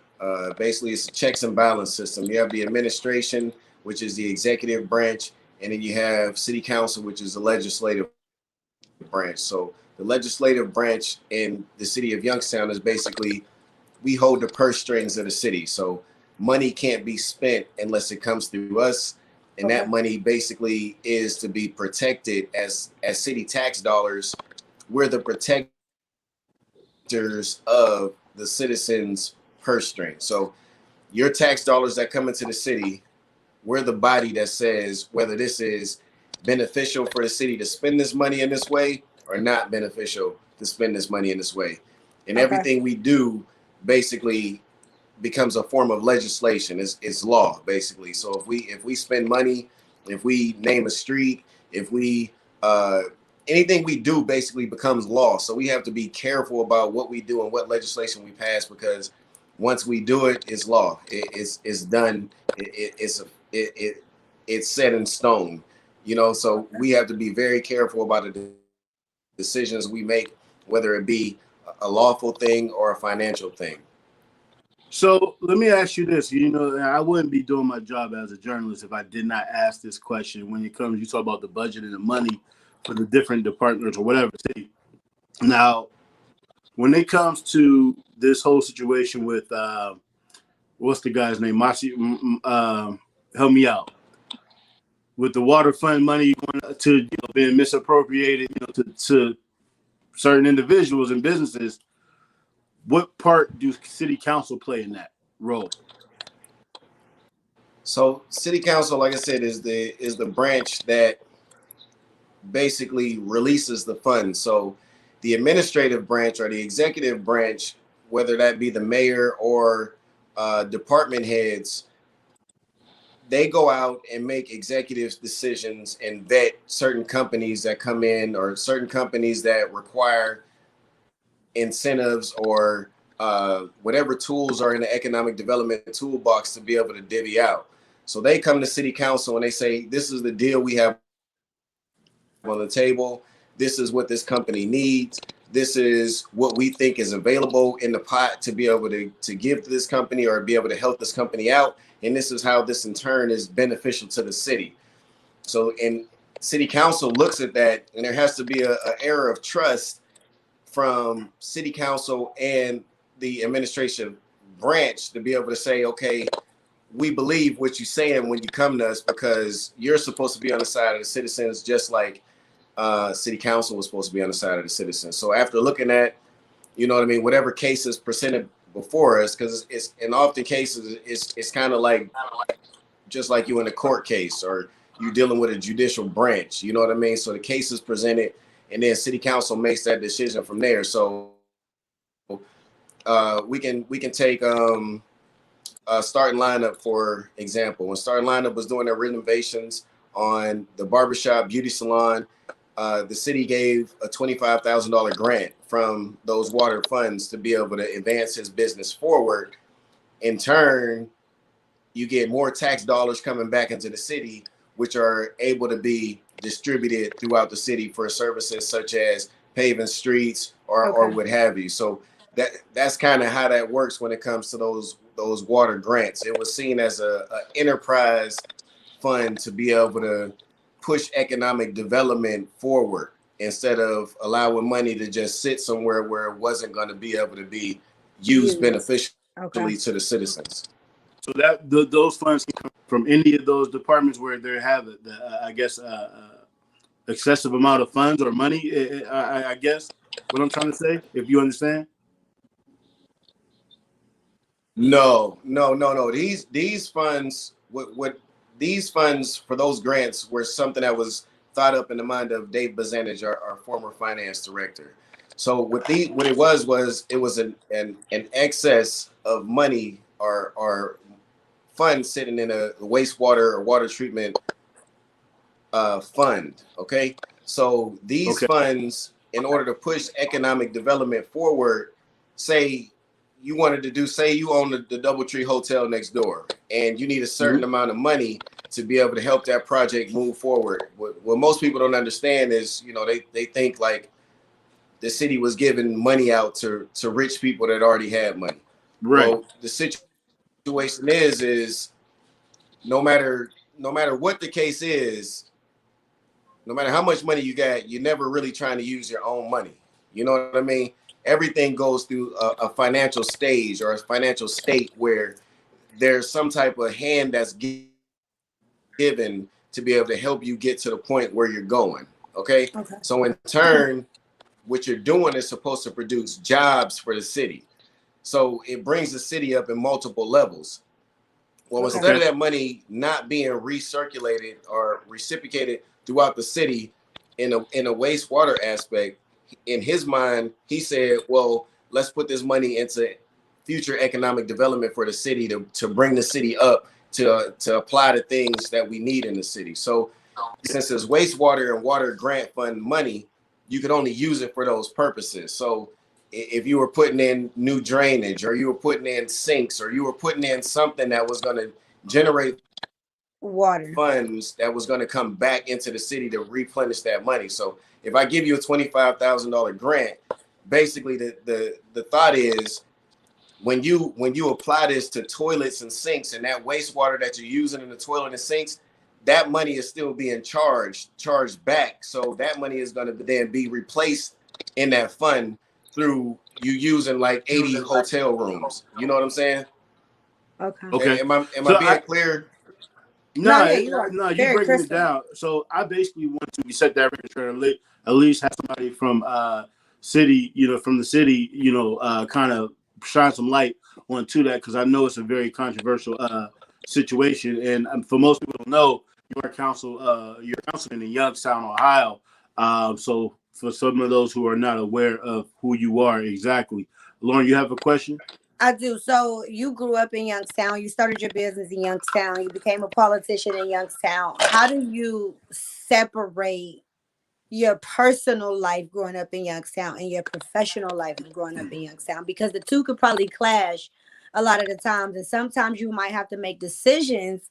[SPEAKER 4] Basically, it's a checks and balance system. You have the administration, which is the executive branch, and then you have city council, which is the legislative branch. So the legislative branch in the city of Youngstown is basically, we hold the purse strings of the city. So money can't be spent unless it comes through us. And that money basically is to be protected as city tax dollars. We're the protectors of the citizens' purse string. So your tax dollars that come into the city, we're the body that says whether this is beneficial for the city to spend this money in this way or not beneficial to spend this money in this way. And everything we do basically becomes a form of legislation. It's law, basically. So if we spend money, if we name a street, if we anything we do basically becomes law. So we have to be careful about what we do and what legislation we pass, because once we do it, it's law. It's done. It's set in stone. So we have to be very careful about the decisions we make, whether it be a lawful thing or a financial thing.
[SPEAKER 3] So let me ask you this. I wouldn't be doing my job as a journalist if I did not ask this question. When it comes, you talk about the budget and the money for the different departments or whatever city. Now, when it comes to this whole situation with what's the guy's name? Help me out. With the water fund money going to being misappropriated, to certain individuals and businesses. What part do city council play in that role?
[SPEAKER 4] So city council, like I said, is the branch that basically releases the funds. So the administrative branch or the executive branch, whether that be the mayor or department heads, they go out and make executive decisions and vet certain companies that come in or certain companies that require incentives or whatever tools are in the economic development toolbox to be able to divvy out. So they come to city council and they say, this is the deal we have on the table. This is what this company needs. This is what we think is available in the pot to be able to give to this company or be able to help this company out. And this is how this in turn is beneficial to the city. So, and city council looks at that, and there has to be an error of trust from city council and the administration branch to be able to say, okay, we believe what you're saying when you come to us, because you're supposed to be on the side of the citizens, just like city council was supposed to be on the side of the citizens. So after looking at, you know what I mean, whatever case is presented before us, because it's in often cases it's kind of like just like you in a court case or you dealing with a judicial branch, you know what I mean? So the case is presented and then city council makes that decision from there. So we can take starting lineup, for example. When starting lineup was doing their renovations on the barbershop beauty salon, the city gave a $25,000 grant from those water funds to be able to advance his business forward. In turn, you get more tax dollars coming back into the city, which are able to be distributed throughout the city for services such as paving streets or what have you. So that's kind of how that works when it comes to those water grants. It was seen as a enterprise fund to be able to push economic development forward instead of allowing money to just sit somewhere where it wasn't going to be able to be used beneficially to the citizens.
[SPEAKER 3] So that those funds can come from any of those departments where they have excessive amount of funds or money. I guess what I'm trying to say, if you understand.
[SPEAKER 4] No. These funds, what these funds for those grants were something that was thought up in the mind of Dave Bazanich, our former finance director. So what it was an excess of money or funds sitting in a wastewater or water treatment fund. Okay, so these funds, in order to push economic development forward, say you wanted to do, say you own the Doubletree Hotel next door, and you need a certain amount of money to be able to help that project move forward. What most people don't understand is, you know, they think like the city was giving money out to rich people that already had money.
[SPEAKER 3] Right.
[SPEAKER 4] Well, the situation is no matter what the case is, no matter how much money you got, you're never really trying to use your own money. You know what I mean? Everything goes through a financial stage or a financial state where there's some type of hand that's given to be able to help you get to the point where you're going. Okay. So in turn, what you're doing is supposed to produce jobs for the city. So it brings the city up in multiple levels. Well, instead of that money not being recirculated or reciprocated throughout the city in a wastewater aspect, in his mind, he said, well, let's put this money into future economic development for the city to bring the city up to apply the things that we need in the city. So since it's wastewater and water grant fund money, you could only use it for those purposes. So if you were putting in new drainage or you were putting in sinks or you were putting in something that was going to generate
[SPEAKER 2] water
[SPEAKER 4] funds that was going to come back into the city to replenish that money. So if I give you a $25,000 grant, basically the thought is when you apply this to toilets and sinks and that wastewater that you're using in the toilet and sinks, that money is still being charged back. So that money is going to then be replaced in that fund through you using like 80 hotel rooms. You know what I'm saying?
[SPEAKER 2] Okay.
[SPEAKER 4] Am I being clear?
[SPEAKER 3] No, you're breaking it down. So I basically want to set that record, at least have somebody from city, from the city, kind of shine some light onto that, because I know it's a very controversial situation. And for most people don't know, you're councilman in Youngstown, Ohio. So for some of those who are not aware of who you are exactly, Lauren, you have a question?
[SPEAKER 2] I do. So you grew up in Youngstown. You started your business in Youngstown. You became a politician in Youngstown. How do you separate your personal life growing up in Youngstown and your professional life growing up in Youngstown? Because the two could probably clash a lot of the times. And sometimes you might have to make decisions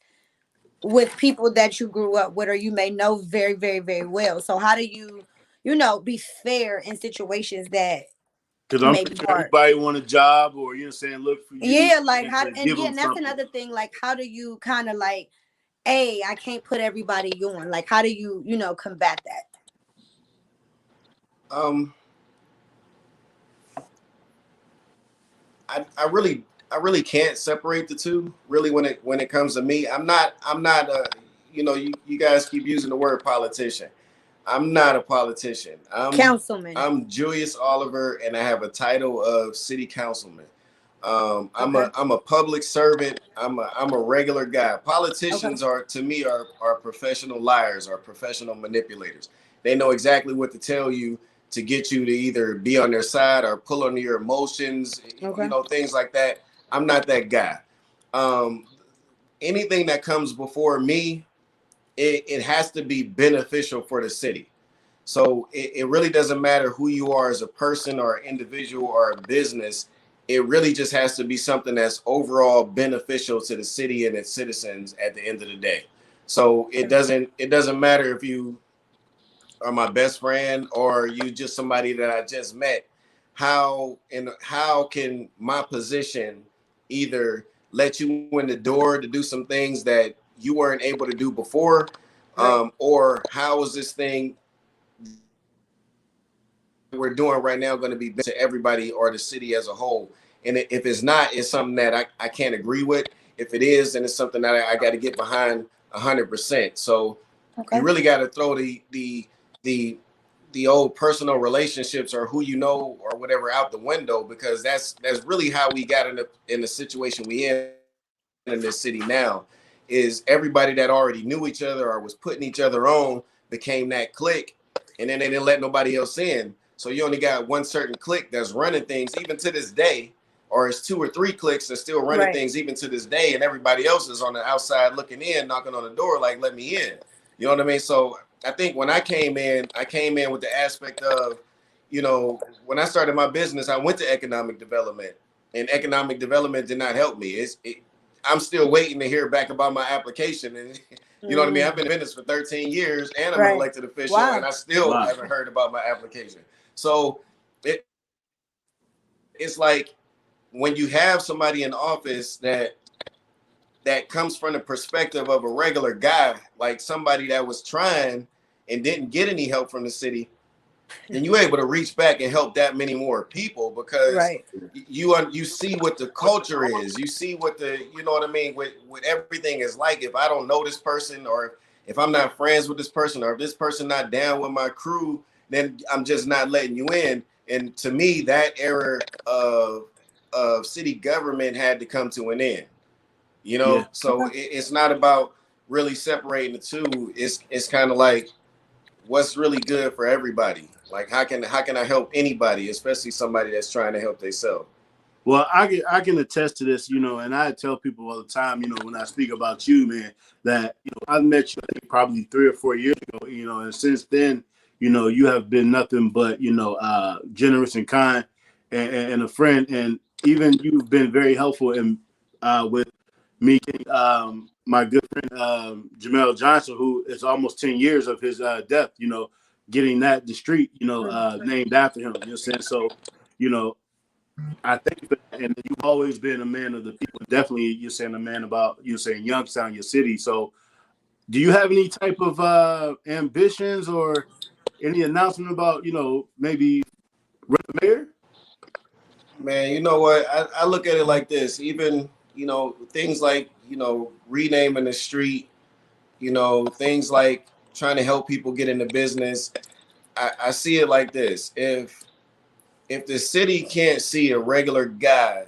[SPEAKER 2] with people that you grew up with or you may know very, very, very well. So how do you, be fair in situations that
[SPEAKER 3] Because I'm
[SPEAKER 2] may be
[SPEAKER 3] sure
[SPEAKER 2] hard?
[SPEAKER 3] everybody want a job, or saying, look for you.
[SPEAKER 2] Yeah, like how,
[SPEAKER 3] and
[SPEAKER 2] and that's another thing. Like, how do you kind of like, I can't put everybody on. Like, how do you, combat that?
[SPEAKER 4] I really can't separate the two. Really, when it comes to me, I'm not you guys keep using the word politician. I'm not a politician. I'm
[SPEAKER 2] Councilman.
[SPEAKER 4] I'm Julius Oliver, and I have a title of city councilman. I'm a public servant. I'm a regular guy. Politicians are, to me, are professional liars, are professional manipulators. They know exactly what to tell you to get you to either be on their side or pull on your emotions, things like that. I'm not that guy. Anything that comes before me, it has to be beneficial for the city. So it really doesn't matter who you are as a person or an individual or a business. It really just has to be something that's overall beneficial to the city and its citizens at the end of the day. So it doesn't matter if you are my best friend or you just somebody that I just met. How can my position either let you in the door to do some things that you weren't able to do before, or how is this thing we're doing right now going to be to everybody or the city as a whole? And if it's not, it's something that I can't agree with. If it is, then it's something that I got to get behind 100%. So you really got to throw the old personal relationships or who you know or whatever out the window, because that's really how we got in the situation we in this city now. Is everybody that already knew each other or was putting each other on became that clique, and then they didn't let nobody else in. So you only got one certain clique that's running things even to this day, or it's 2 or 3 cliques that's still running things even to this day, and everybody else is on the outside looking in, knocking on the door like, let me in. You know what I mean? So I think when I came in with the aspect of, when I started my business, I went to economic development, and economic development did not help me. I'm still waiting to hear back about my application. And you know what I mean? I've been in this for 13 years and I'm an elected official, and I still haven't heard about my application. So it's like when you have somebody in office that comes from the perspective of a regular guy, like somebody that was trying and didn't get any help from the city, then you're able to reach back and help that many more people, because you see what the culture is. You see what what everything is like. If I don't know this person, or if I'm not friends with this person, or if this person not down with my crew, then I'm just not letting you in. And to me, that era of city government had to come to an end. So it's not about really separating the two. It's kind of like, what's really good for everybody? Like, how can I help anybody, especially somebody that's trying to help themselves?
[SPEAKER 3] Well, I can attest to this, and I tell people all the time, when I speak about you, man, that I met you I think probably 3 or 4 years ago, and since then, you have been nothing but generous and kind and a friend, and even you've been very helpful in with me getting my good friend Jamel Johnson, who is almost 10 years of his death, getting the street, named after him. You know what I'm saying? So, I thank you for that. And you've always been a man of the people. Definitely, you're saying a man about, Youngstown, your city. So do you have any type of ambitions or any announcement about, maybe run for mayor?
[SPEAKER 4] Man, you know what? I look at it like this. Even, things like, renaming the street, things like trying to help people get into business. I see it like this. If the city can't see a regular guy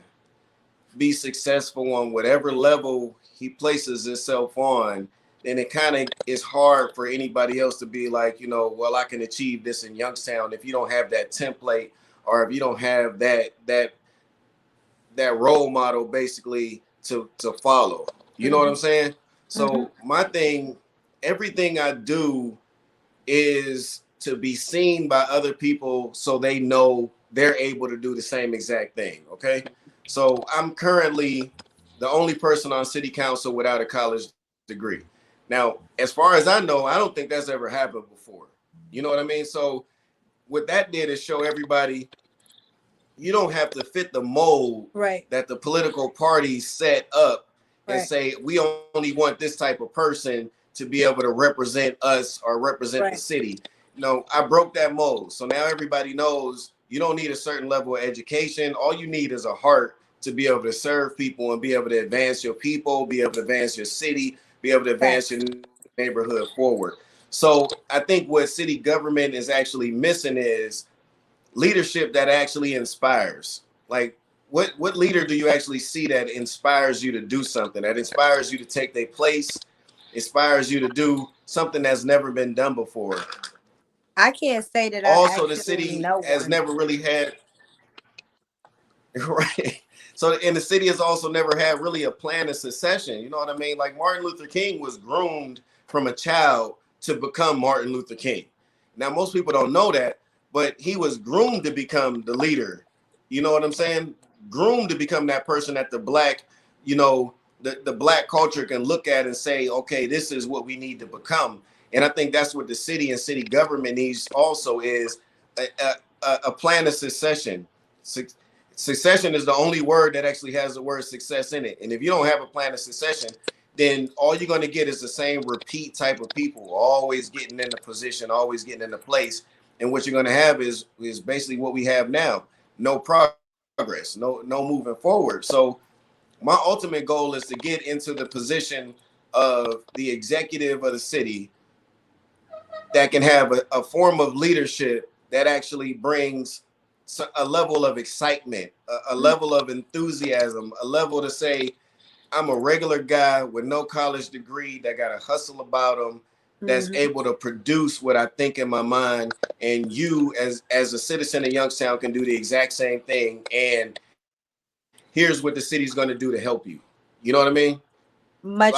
[SPEAKER 4] be successful on whatever level he places himself on, then it kind of is hard for anybody else to be like, you know, well, I can achieve this in Youngstown if you don't have that template, or if you don't have that role model basically to follow. You know what I'm saying? So my thing, everything I do is to be seen by other people so they know they're able to do the same exact thing. Okay. So I'm currently the only person on city council without a college degree. Now, as far as I know, I don't think that's ever happened before. You know what I mean? So what that did is show everybody you don't have to fit the mold that the political parties set up and say, we only want this type of person to be able to represent us or represent the city. No, I broke that mold. So now everybody knows you don't need a certain level of education. All you need is a heart to be able to serve people and be able to advance your people, be able to advance your city, be able to advance your neighborhood forward. So I think what city government is actually missing is leadership that actually inspires. Like, what leader do you actually see that inspires you to do something, that inspires you to take their place, inspires you to do something that's never been done before?
[SPEAKER 2] I can't say that.
[SPEAKER 4] Also, the city has never really had, right? So, and the city has also never had really a plan of succession. You know what I mean? Like Martin Luther King was groomed from a child to become Martin Luther King. Now, most people don't know that, but he was groomed to become the leader. You know what I'm saying? Groomed to become that person that the black, you know, the black culture can look at and say, okay, this is what we need to become. And I think that's what the city and city government needs also is a plan of succession. Succession is the only word that actually has the word success in it. And if you don't have a plan of succession, then all you're going to get is the same repeat type of people, always getting in the position, always getting in the place. And what you're going to have is basically what we have now. No progress, no moving forward. So my ultimate goal is to get into the position of the executive of the city that can have a form of leadership that actually brings a level of excitement, a level of enthusiasm, a level to say, I'm a regular guy with no college degree that got a hustle about him, that's able to produce what I think in my mind. And you as a citizen of Youngstown can do the exact same thing. And here's what the city's going to do to help you. You know what I mean? I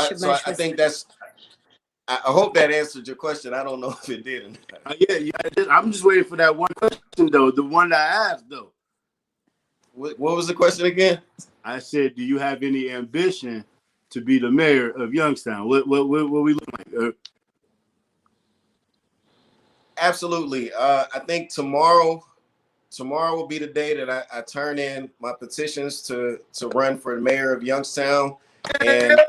[SPEAKER 4] think that's, I hope that answered your question. I don't know if it did or not.
[SPEAKER 3] Yeah. I'm just waiting for that one question, though. The one that I asked, though.
[SPEAKER 4] What was the question again?
[SPEAKER 3] I said, do you have any ambition to be the mayor of Youngstown? What we look like?
[SPEAKER 4] Absolutely. I think tomorrow will be the day that I turn in my petitions to run for the mayor of Youngstown. And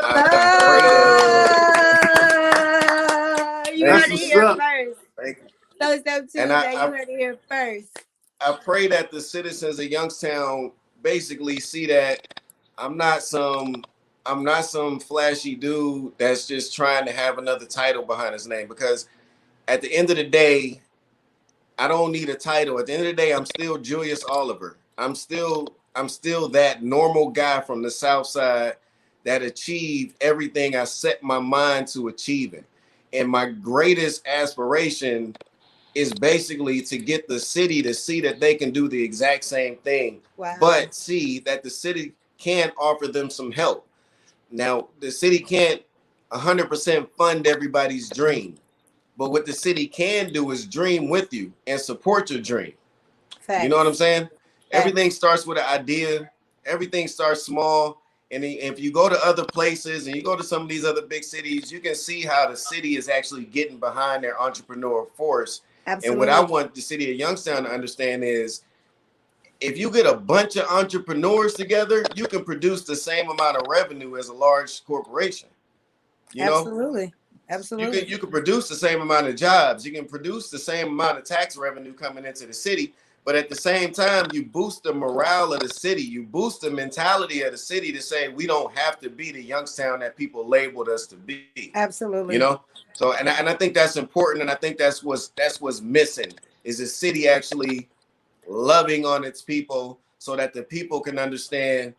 [SPEAKER 2] you heard it here first.
[SPEAKER 4] Thank you.
[SPEAKER 2] So step 2 that you heard it here first.
[SPEAKER 4] I pray that the citizens of Youngstown basically see that I'm not some flashy dude that's just trying to have another title behind his name, because at the end of the day, I don't need a title. At the end of the day, I'm still Julius Oliver. I'm still that normal guy from the South Side that achieved everything I set my mind to achieving. And my greatest aspiration is basically to get the city to see that they can do the exact same thing, but see that the city can offer them some help. Now, the city can't 100% fund everybody's dream, but what the city can do is dream with you and support your dream. Facts. You know what I'm saying? Facts. Everything starts with an idea. Everything starts small. And if you go to other places and you go to some of these other big cities, you can see how the city is actually getting behind their entrepreneurial force. Absolutely. And what I want the city of Youngstown to understand is, if you get a bunch of entrepreneurs together, you can produce the same amount of revenue as a large corporation. You know? Absolutely. You can produce the same amount of jobs. You can produce the same amount of tax revenue coming into the city. But at the same time, you boost the morale of the city. You boost the mentality of the city to say, we don't have to be the Youngstown that people labeled us to be.
[SPEAKER 2] Absolutely.
[SPEAKER 4] You know? So, and I think that's important. And I think that's what's missing, is the city actually loving on its people so that the people can understand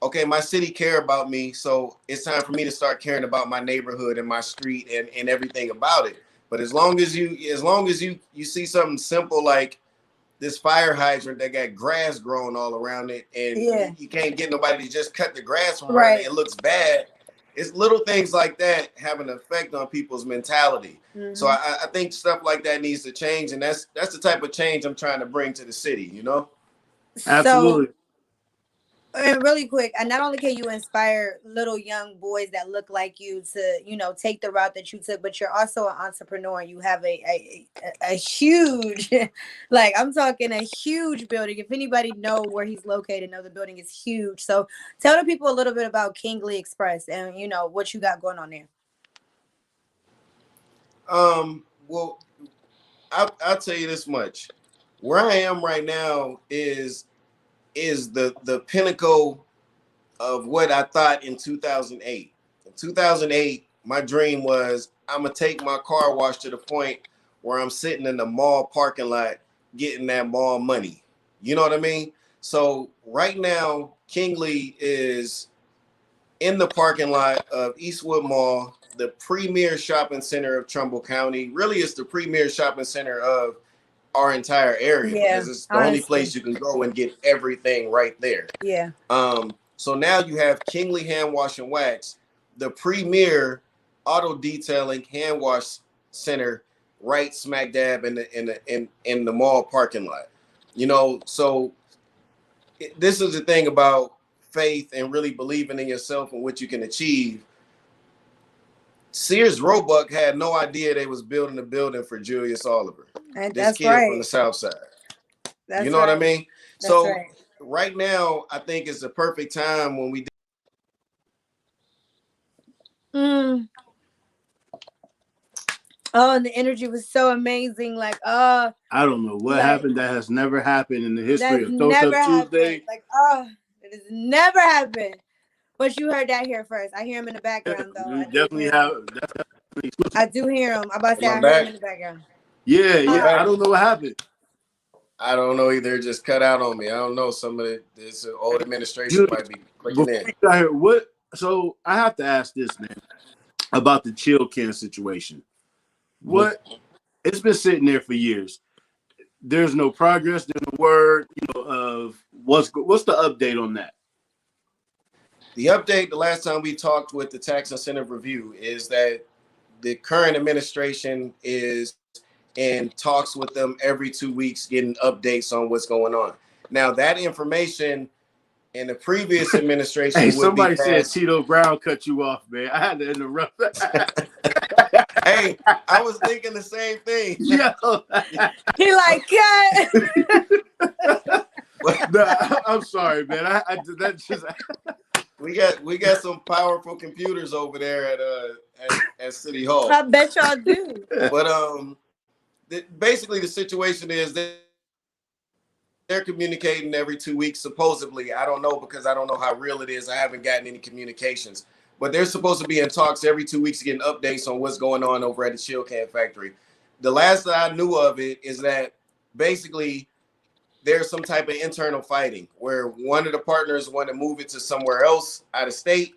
[SPEAKER 4] okay, my city care about me, so it's time for me to start caring about my neighborhood and my street and everything about it. But as long as you see something simple like this fire hydrant that got grass growing all around it, and
[SPEAKER 2] Yeah.
[SPEAKER 4] you can't get nobody to just cut the grass from around
[SPEAKER 2] Right.
[SPEAKER 4] it, it looks bad. It's little things like that have an effect on people's mentality. So I think stuff like that needs to change, and that's the type of change I'm trying to bring to the city, you know?
[SPEAKER 3] Absolutely.
[SPEAKER 2] So, and really quick, and not only can you inspire little young boys that look like you to, you know, take the route that you took, but you're also an entrepreneur. You have a huge, like I'm talking a huge building. If anybody know where he's located, know the building is huge. So tell the people a little bit about Kingly Express and you know what you got going on there.
[SPEAKER 4] Well, I'll tell you this much. Where I am right now is the pinnacle of what I thought in 2008. In 2008, my dream was I'm gonna take my car wash to the point where I'm sitting in the mall parking lot getting that mall money. You know what I mean? So right now, Kingly is in the parking lot of Eastwood Mall, the premier shopping center of Trumbull County. Really, it's the premier shopping center of our entire area because it's the only place you can go and get everything right there.
[SPEAKER 2] Yeah.
[SPEAKER 4] So now you have Kingly Hand Wash and Wax, the premier auto detailing hand wash center, right smack dab in the mall parking lot. You know, so this is the thing about faith and really believing in yourself and what you can achieve. Sears Roebuck had no idea they was building a building for Julius Oliver.
[SPEAKER 2] And
[SPEAKER 4] this
[SPEAKER 2] that's
[SPEAKER 4] kid
[SPEAKER 2] right.
[SPEAKER 4] from the South Side.
[SPEAKER 2] That's
[SPEAKER 4] you know what I mean?
[SPEAKER 2] That's
[SPEAKER 4] so
[SPEAKER 2] right.
[SPEAKER 4] Right now, I think it's the perfect time when we.
[SPEAKER 2] Oh, and the energy was so amazing. Like,
[SPEAKER 3] I don't know what happened. That has never happened in the history of Toast Up Tuesday.
[SPEAKER 2] Like, it has never happened. But you heard that here first. I hear him in the background, though.
[SPEAKER 3] You definitely have.
[SPEAKER 2] I do hear him. I'm about to say I hear him in the background.
[SPEAKER 3] Yeah. I don't know what happened.
[SPEAKER 4] I don't know either. It just cut out on me. I don't know. Some of this old administration might be clicking in.
[SPEAKER 3] So I have to ask this, man, about the chill can situation. It's been sitting there for years. There's no progress. There's no word, of what's the update on that?
[SPEAKER 4] The update, the last time we talked with the Tax Incentive Review, is that the current administration is in talks with them every 2 weeks, getting updates on what's going on. Now, that information in the previous administration
[SPEAKER 3] hey, somebody said Tito Brown cut you off, man. I had to interrupt.
[SPEAKER 4] Hey, I was thinking the same thing.
[SPEAKER 3] Yo.
[SPEAKER 2] He like, cut.
[SPEAKER 3] No, I'm sorry, man. That just.
[SPEAKER 4] We got some powerful computers over there at City Hall.
[SPEAKER 2] I bet y'all do.
[SPEAKER 4] But basically the situation is that they're communicating every 2 weeks, supposedly. I don't know because I don't know how real it is. I haven't gotten any communications. But they're supposed to be in talks every 2 weeks, getting updates on what's going on over at the Chill Can Factory. The last that I knew of it is that basically there's some type of internal fighting where one of the partners want to move it to somewhere else out of state,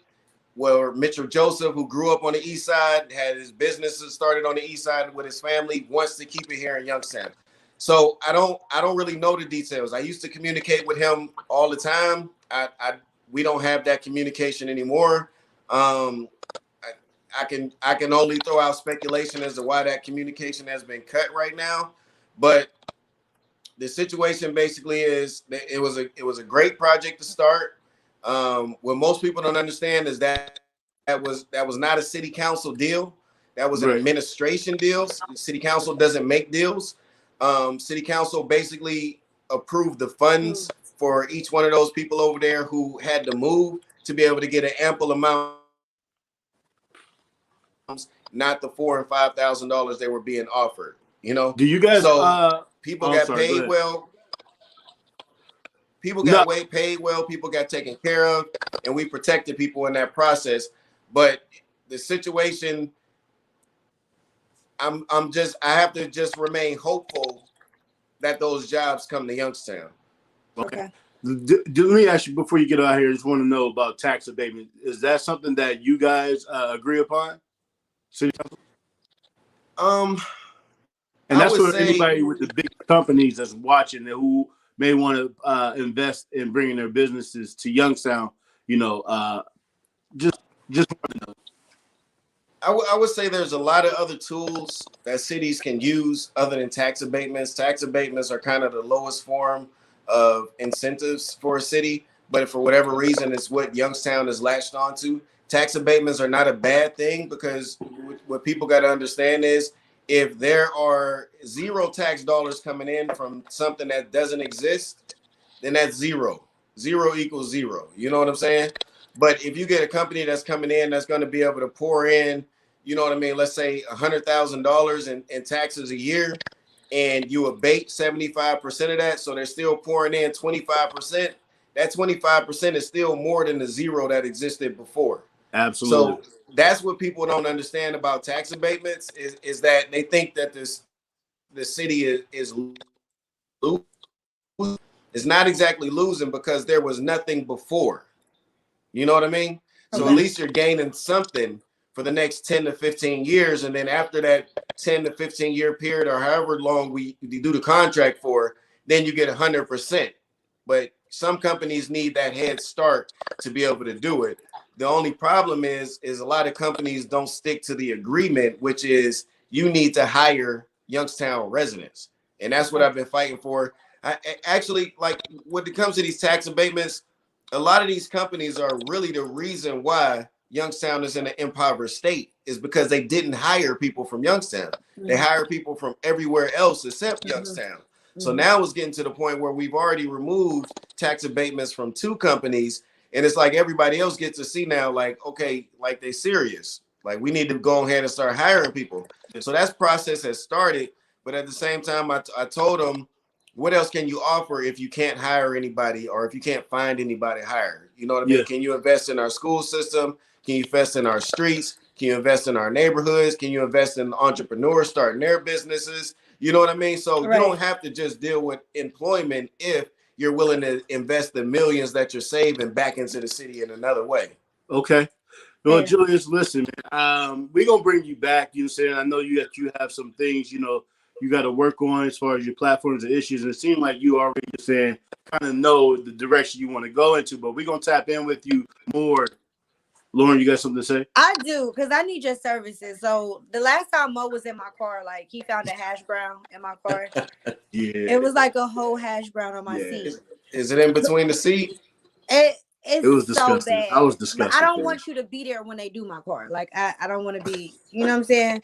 [SPEAKER 4] where Mitchell Joseph, who grew up on the east side, had his businesses started on the east side with his family, wants to keep it here in Youngstown. So I don't really know the details. I used to communicate with him all the time. We don't have that communication anymore. I can only throw out speculation as to why that communication has been cut right now. But the situation basically is that it was a great project to start. What most people don't understand is that was not a city council deal. That was an administration deal. City council doesn't make deals. City council basically approved the funds for each one of those people over there who had to move to be able to get an ample amount, not the $4,000 and $5,000 they were being offered.
[SPEAKER 3] Do you guys?
[SPEAKER 4] People got paid well. People got paid well. People got taken care of, and we protected people in that process. But the situation, I have to just remain hopeful that those jobs come to Youngstown.
[SPEAKER 3] Okay. Let me ask you before you get out here. I just want to know about tax abatement. Is that something that you guys agree upon? City Council? And that's for anybody with the big companies that's watching and who may want to invest in bringing their businesses to Youngstown. You know, just want to know.
[SPEAKER 4] I would say there's a lot of other tools that cities can use other than tax abatements. Tax abatements are kind of the lowest form of incentives for a city, but for whatever reason, it's what Youngstown has latched onto. Tax abatements are not a bad thing because what people got to understand is if there are zero tax dollars coming in from something that doesn't exist, then that's zero. Zero equals zero. You know what I'm saying? But if you get a company that's coming in that's going to be able to pour in, you know what I mean, let's say $100,000 in taxes a year, and you abate 75% of that, so they're still pouring in 25%. That 25% is still more than the zero that existed before.
[SPEAKER 3] Absolutely.
[SPEAKER 4] So that's what people don't understand about tax abatements is that they think that the city is losing. It's not exactly losing because there was nothing before. You know what I mean? So at least you're gaining something for the next 10 to 15 years. And then after that 10 to 15 year period or however long we do the contract for, then you get 100%. But some companies need that head start to be able to do it. The only problem is a lot of companies don't stick to the agreement, which is you need to hire Youngstown residents. And that's what I've been fighting for. I actually, like when it comes to these tax abatements, a lot of these companies are really the reason why Youngstown is in an impoverished state is because they didn't hire people from Youngstown. They hire people from everywhere else except Youngstown. So now it's getting to the point where we've already removed tax abatements from 2 companies. And it's like everybody else gets to see now, like, okay, like they serious. Like we need to go ahead and start hiring people. So that process has started. But at the same time, I told them, what else can you offer if you can't hire anybody or if you can't find anybody hired? You know what I mean?
[SPEAKER 3] Yeah.
[SPEAKER 4] Can you invest in our school system? Can you invest in our streets? Can you invest in our neighborhoods? Can you invest in entrepreneurs starting their businesses? You know what I mean? So you don't have to just deal with employment if you're willing to invest the millions that you're saving back into the city in another way.
[SPEAKER 3] Okay. Well, Julius, listen, man, we're going to bring you back. You know what I'm saying? I know you have some things, you know, you got to work on as far as your platforms and issues. And it seemed like you already saying kind of know the direction you want to go into, but we're going to tap in with you more. Lauren, you got something to say?
[SPEAKER 2] I do, because I need your services. So the last time Mo was in my car, like he found a hash brown in my car.
[SPEAKER 3] Yeah.
[SPEAKER 2] It was like a whole hash brown on my seat.
[SPEAKER 4] Is it in between the seat?
[SPEAKER 2] It
[SPEAKER 3] was
[SPEAKER 2] so
[SPEAKER 3] disgusting.
[SPEAKER 2] bad.
[SPEAKER 3] I was disgusted.
[SPEAKER 2] But I don't want you to be there when they do my car. Like I don't want to be, you know what I'm saying?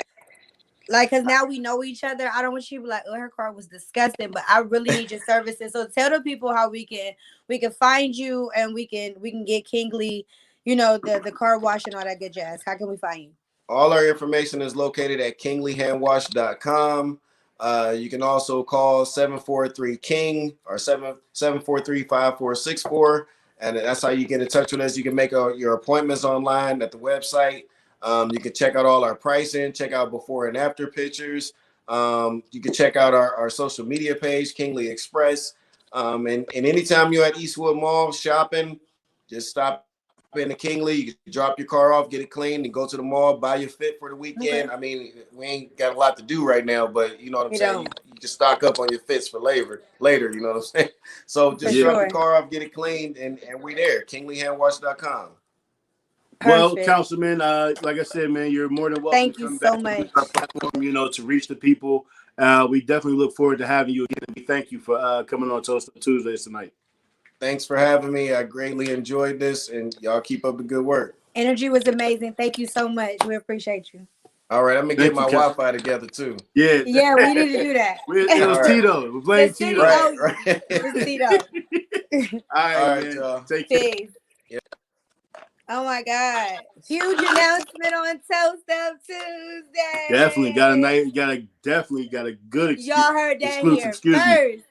[SPEAKER 2] Like, cause now we know each other. I don't want you to be like, oh, her car was disgusting, but I really need your services. So tell the people how we can find you and we can get Kingly, you know, the car wash and all that good jazz. How can we find you?
[SPEAKER 4] All our information is located at kinglyhandwash.com. You can also call 743-KING or 743-5464. And that's how you get in touch with us. You can make your appointments online at the website. You can check out all our pricing, check out before and after pictures. You can check out our social media page, Kingly Express. And anytime you're at Eastwood Mall shopping, just stop in the Kingly. You can drop your car off, get it cleaned, and go to the mall, buy your fit for the weekend. Okay. I mean, we ain't got a lot to do right now, but you know what I'm saying? You can stock up on your fits for later, you know what I'm saying? So just drop your car off, get it cleaned, and we there, kinglyhandwash.com.
[SPEAKER 3] Well, Councilman, like I said, man, you're more than welcome.
[SPEAKER 2] Thank you so much.
[SPEAKER 3] Our platform, you know, to reach the people. We definitely look forward to having you again. We thank you for coming on Toast Up Tuesdays tonight.
[SPEAKER 4] Thanks for having me. I greatly enjoyed this, and y'all keep up the good work.
[SPEAKER 2] Energy was amazing. Thank you so much. We appreciate you.
[SPEAKER 4] All right, I'm gonna get my Wi-Fi together too.
[SPEAKER 2] Yeah, we need to do that.
[SPEAKER 3] It was Tito. We're playing Tito.
[SPEAKER 4] Right.
[SPEAKER 2] It's Tito.
[SPEAKER 3] All right, y'all. Take care.
[SPEAKER 2] Yeah. Oh my God! Huge announcement on Toast Up Tuesday.
[SPEAKER 3] Definitely got a good.
[SPEAKER 2] Y'all heard that here first.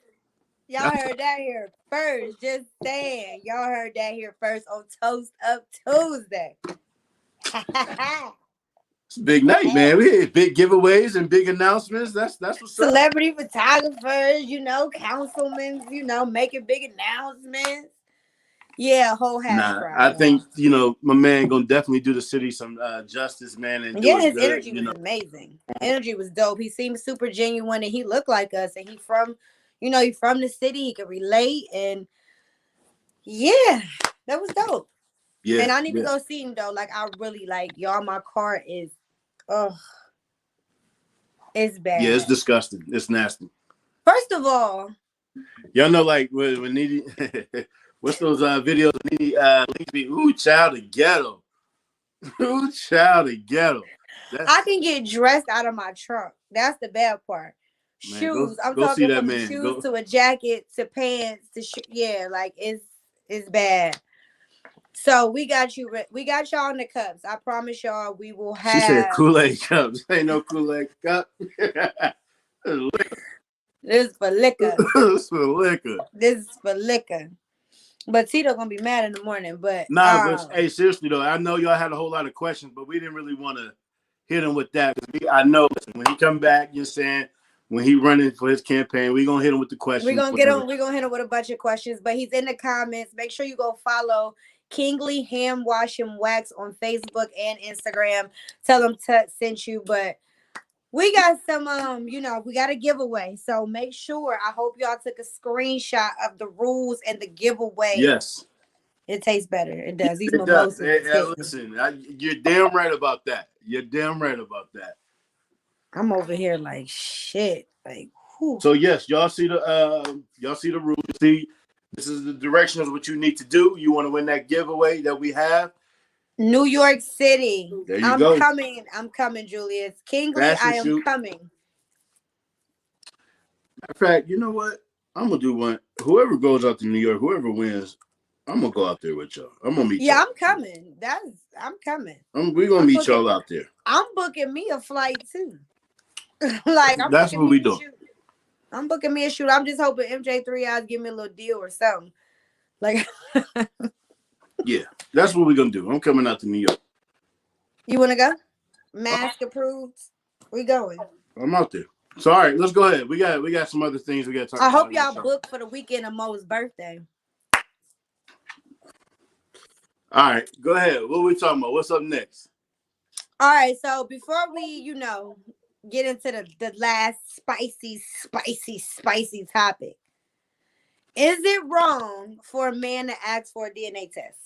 [SPEAKER 2] Y'all heard that here first. Just saying, y'all heard that here first on Toast Up Tuesday.
[SPEAKER 3] It's a big night, man. We had big giveaways and big announcements. That's what's up.
[SPEAKER 2] Celebrity photographers, councilmen, making big announcements. Yeah, whole hash
[SPEAKER 3] Nah,
[SPEAKER 2] brown.
[SPEAKER 3] I think my man gonna definitely do the city some justice, man. And do
[SPEAKER 2] Yeah,
[SPEAKER 3] it
[SPEAKER 2] his
[SPEAKER 3] good,
[SPEAKER 2] energy was amazing. Energy was dope. He seemed super genuine, and he looked like us. And he from the city. He could relate, and yeah, that was dope.
[SPEAKER 3] Yeah,
[SPEAKER 2] and I need to go see him though. Like I really y'all. My car is, it's bad.
[SPEAKER 3] Yeah, it's disgusting. It's nasty.
[SPEAKER 2] First of all,
[SPEAKER 3] y'all know like when Needy, what's those videos? Needy leads me. Ooh, child of ghetto. Ooh, child of ghetto.
[SPEAKER 2] I can get dressed out of my trunk. That's the bad part.
[SPEAKER 3] Man,
[SPEAKER 2] shoes. I'm
[SPEAKER 3] go
[SPEAKER 2] talking
[SPEAKER 3] see that
[SPEAKER 2] from
[SPEAKER 3] man.
[SPEAKER 2] shoes to a jacket to pants to yeah, like it's bad. So we got you. We got y'all in the cups. I promise y'all we will have.
[SPEAKER 3] She said Kool-Aid cups. Ain't no Kool-Aid cup.
[SPEAKER 2] This is for liquor.
[SPEAKER 3] This is for liquor.
[SPEAKER 2] This is for liquor. But Tito gonna be mad in the morning. But
[SPEAKER 3] but hey, seriously though, I know y'all had a whole lot of questions, but we didn't really want to hit him with that. I know when he come back, you're saying when he running for his campaign, we gonna hit him with the questions.
[SPEAKER 2] We're gonna get him. We're gonna hit him with a bunch of questions. But he's in the comments. Make sure you go follow Kingly Ham Wash and Wax on Facebook and Instagram. Tell them Tut sent you. But we got some we got a giveaway. So make sure. I hope y'all took a screenshot of the rules and the giveaway.
[SPEAKER 3] Yes.
[SPEAKER 2] It tastes better. It does. These
[SPEAKER 3] it does. Listen, you're damn right about that. You're damn right about that.
[SPEAKER 2] I'm over here like shit. Like whew.
[SPEAKER 3] So yes, y'all see the rules. See, this is the direction of what you need to do. You want to win that giveaway that we have.
[SPEAKER 2] New York City.
[SPEAKER 3] There you go.
[SPEAKER 2] I'm coming, Julius. Kingly, I am coming.
[SPEAKER 3] Matter of fact, you know what? I'm gonna do one. Whoever goes out to New York, whoever wins, I'm gonna go out there with y'all. I'm gonna meet y'all.
[SPEAKER 2] Yeah, I'm coming. I'm coming.
[SPEAKER 3] We're gonna meet y'all out there.
[SPEAKER 2] I'm booking me a flight too. Like
[SPEAKER 3] that's what we do.
[SPEAKER 2] I'm booking me a shoot. I'm just hoping MJ3 Eyes give me a little deal or something. Like
[SPEAKER 3] yeah, that's what we're gonna do. I'm coming out to New York.
[SPEAKER 2] You wanna go? Mask approved. We going.
[SPEAKER 3] I'm out there. So all right, let's go ahead. We got some other things we got to talk about.
[SPEAKER 2] I hope y'all book for the weekend of Mo's birthday.
[SPEAKER 3] All right, go ahead. What are we talking about? What's up next?
[SPEAKER 2] All right, so before we, get into the last spicy topic. Is it wrong for a man to ask for a DNA test?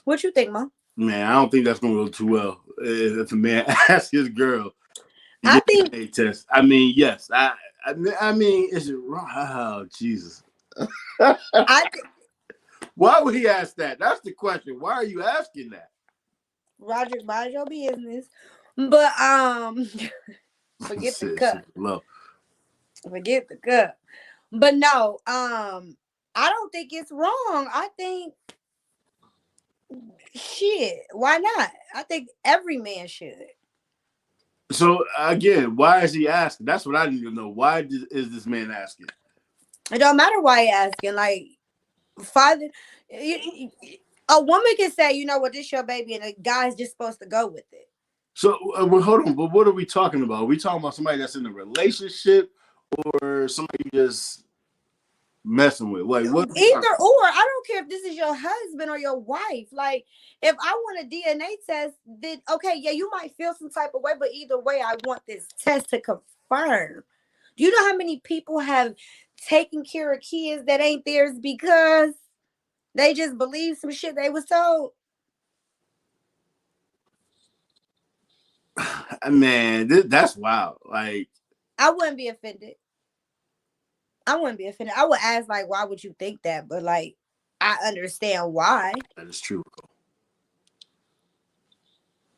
[SPEAKER 2] What you think, Mo?
[SPEAKER 3] Man, I don't think that's gonna go too well. If a man asks his girl,
[SPEAKER 2] I think
[SPEAKER 3] DNA test. I mean, yes. I mean, is it wrong? Oh, Jesus. Why would he ask that? That's the question. Why are you asking that?
[SPEAKER 2] Roger, mind your business. But forget the cup. Forget the cup. But no, I don't think it's wrong. I think shit. Why not? I think every man should.
[SPEAKER 3] So again, why is he asking? That's what I need to know. Why is this man asking?
[SPEAKER 2] It don't matter why he asking. Like, father, a woman can say, you know what, this your baby, and a guy's just supposed to go with it.
[SPEAKER 3] So hold on, but what are we talking about? Are we talking about somebody that's in a relationship or somebody just messing with? Like what?
[SPEAKER 2] Either or. I don't care if this is your husband or your wife. Like, if I want a DNA test, then okay, yeah, you might feel some type of way, but either way, I want this test to confirm. Do you know how many people have taken care of kids that ain't theirs because they just believe some shit they was told?
[SPEAKER 3] Man, that's wild. Like,
[SPEAKER 2] I wouldn't be offended. I would ask, like, why would you think that? But like, I understand why.
[SPEAKER 3] That is true.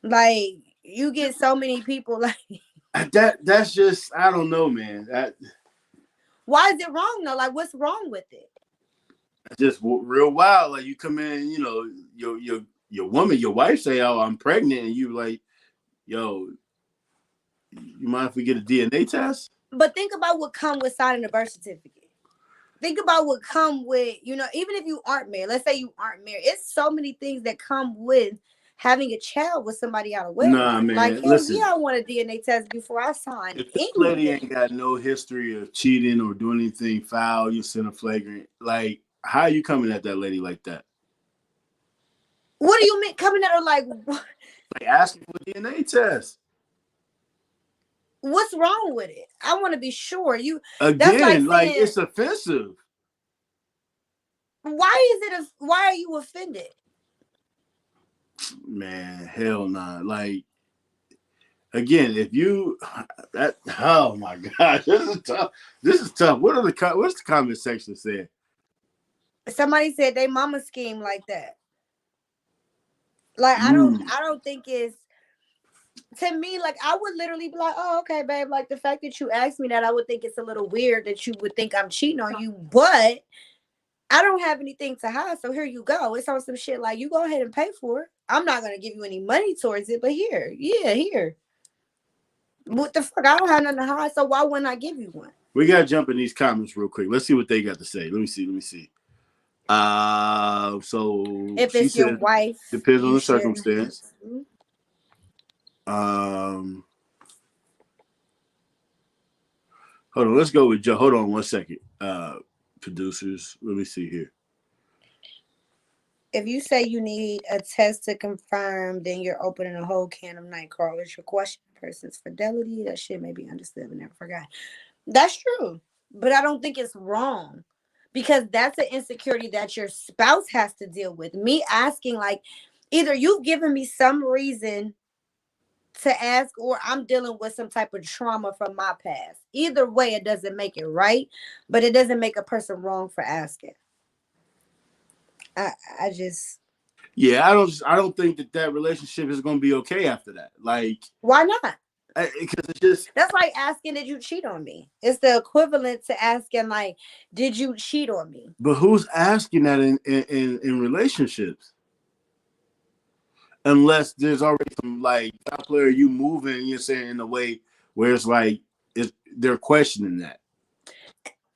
[SPEAKER 2] Like, you get so many people like
[SPEAKER 3] that's just, I don't know, man.
[SPEAKER 2] Why is it wrong though? Like, what's wrong with it?
[SPEAKER 3] Just real wild. Like, you come in, your woman, your wife say, "Oh, I'm pregnant," and you like, "Yo, you mind if we get a DNA test?"
[SPEAKER 2] But think about what comes with signing a birth certificate. think about what come with, even if you aren't married, let's say you aren't married, it's so many things that come with having a child with somebody out of
[SPEAKER 3] Nah,
[SPEAKER 2] wedlock.
[SPEAKER 3] man.
[SPEAKER 2] Like, hell
[SPEAKER 3] Listen,
[SPEAKER 2] yeah, I want a DNA test before I sign
[SPEAKER 3] if this lady
[SPEAKER 2] anything.
[SPEAKER 3] ain't got no history of cheating or doing anything foul, you send a flagrant. Like, how are you coming at that lady like that?
[SPEAKER 2] What do you mean coming at her like, what?
[SPEAKER 3] Like asking for a DNA test.
[SPEAKER 2] What's wrong with it? I want to be sure.
[SPEAKER 3] Again,
[SPEAKER 2] that's like saying,
[SPEAKER 3] it's offensive.
[SPEAKER 2] why are you offended?
[SPEAKER 3] Man, hell nah. Like, again, if you oh my god, this is tough. This is tough. What's the comment section saying?
[SPEAKER 2] Somebody said they mama scheme like that. Like, I don't think it's, to me, like, I would literally be like, oh, okay, babe. Like, the fact that you asked me that, I would think it's a little weird that you would think I'm cheating on you, but I don't have anything to hide, so here you go. It's on some shit like, you go ahead and pay for it. I'm not gonna give you any money towards it, but here. What the fuck? I don't have nothing to hide, so why wouldn't I give you one?
[SPEAKER 3] We gotta jump in these comments real quick. Let's see what they got to say. Let me see. So
[SPEAKER 2] If it's your wife,
[SPEAKER 3] depends on the circumstance. Hold on, let's go with Joe. Hold on 1 second. Producers, let me see here.
[SPEAKER 2] If you say you need a test to confirm, then you're opening a whole can of night crawlers. Your question person's fidelity, that shit may be understood but never forgot. That's true, but I don't think it's wrong, because that's an insecurity that your spouse has to deal with. Me asking, like, either you've given me some reason to ask, or I'm dealing with some type of trauma from my past. Either way, it doesn't make it right, but it doesn't make a person wrong for asking. I just,
[SPEAKER 3] yeah, I don't think that relationship is going to be okay after that. Like,
[SPEAKER 2] why not?
[SPEAKER 3] Because it's just,
[SPEAKER 2] that's like asking, did you cheat on me? It's the equivalent to asking, like, did you cheat on me?
[SPEAKER 3] But who's asking that in relationships? Unless there's already some like player you moving, you're saying, in a way where it's like they're questioning that.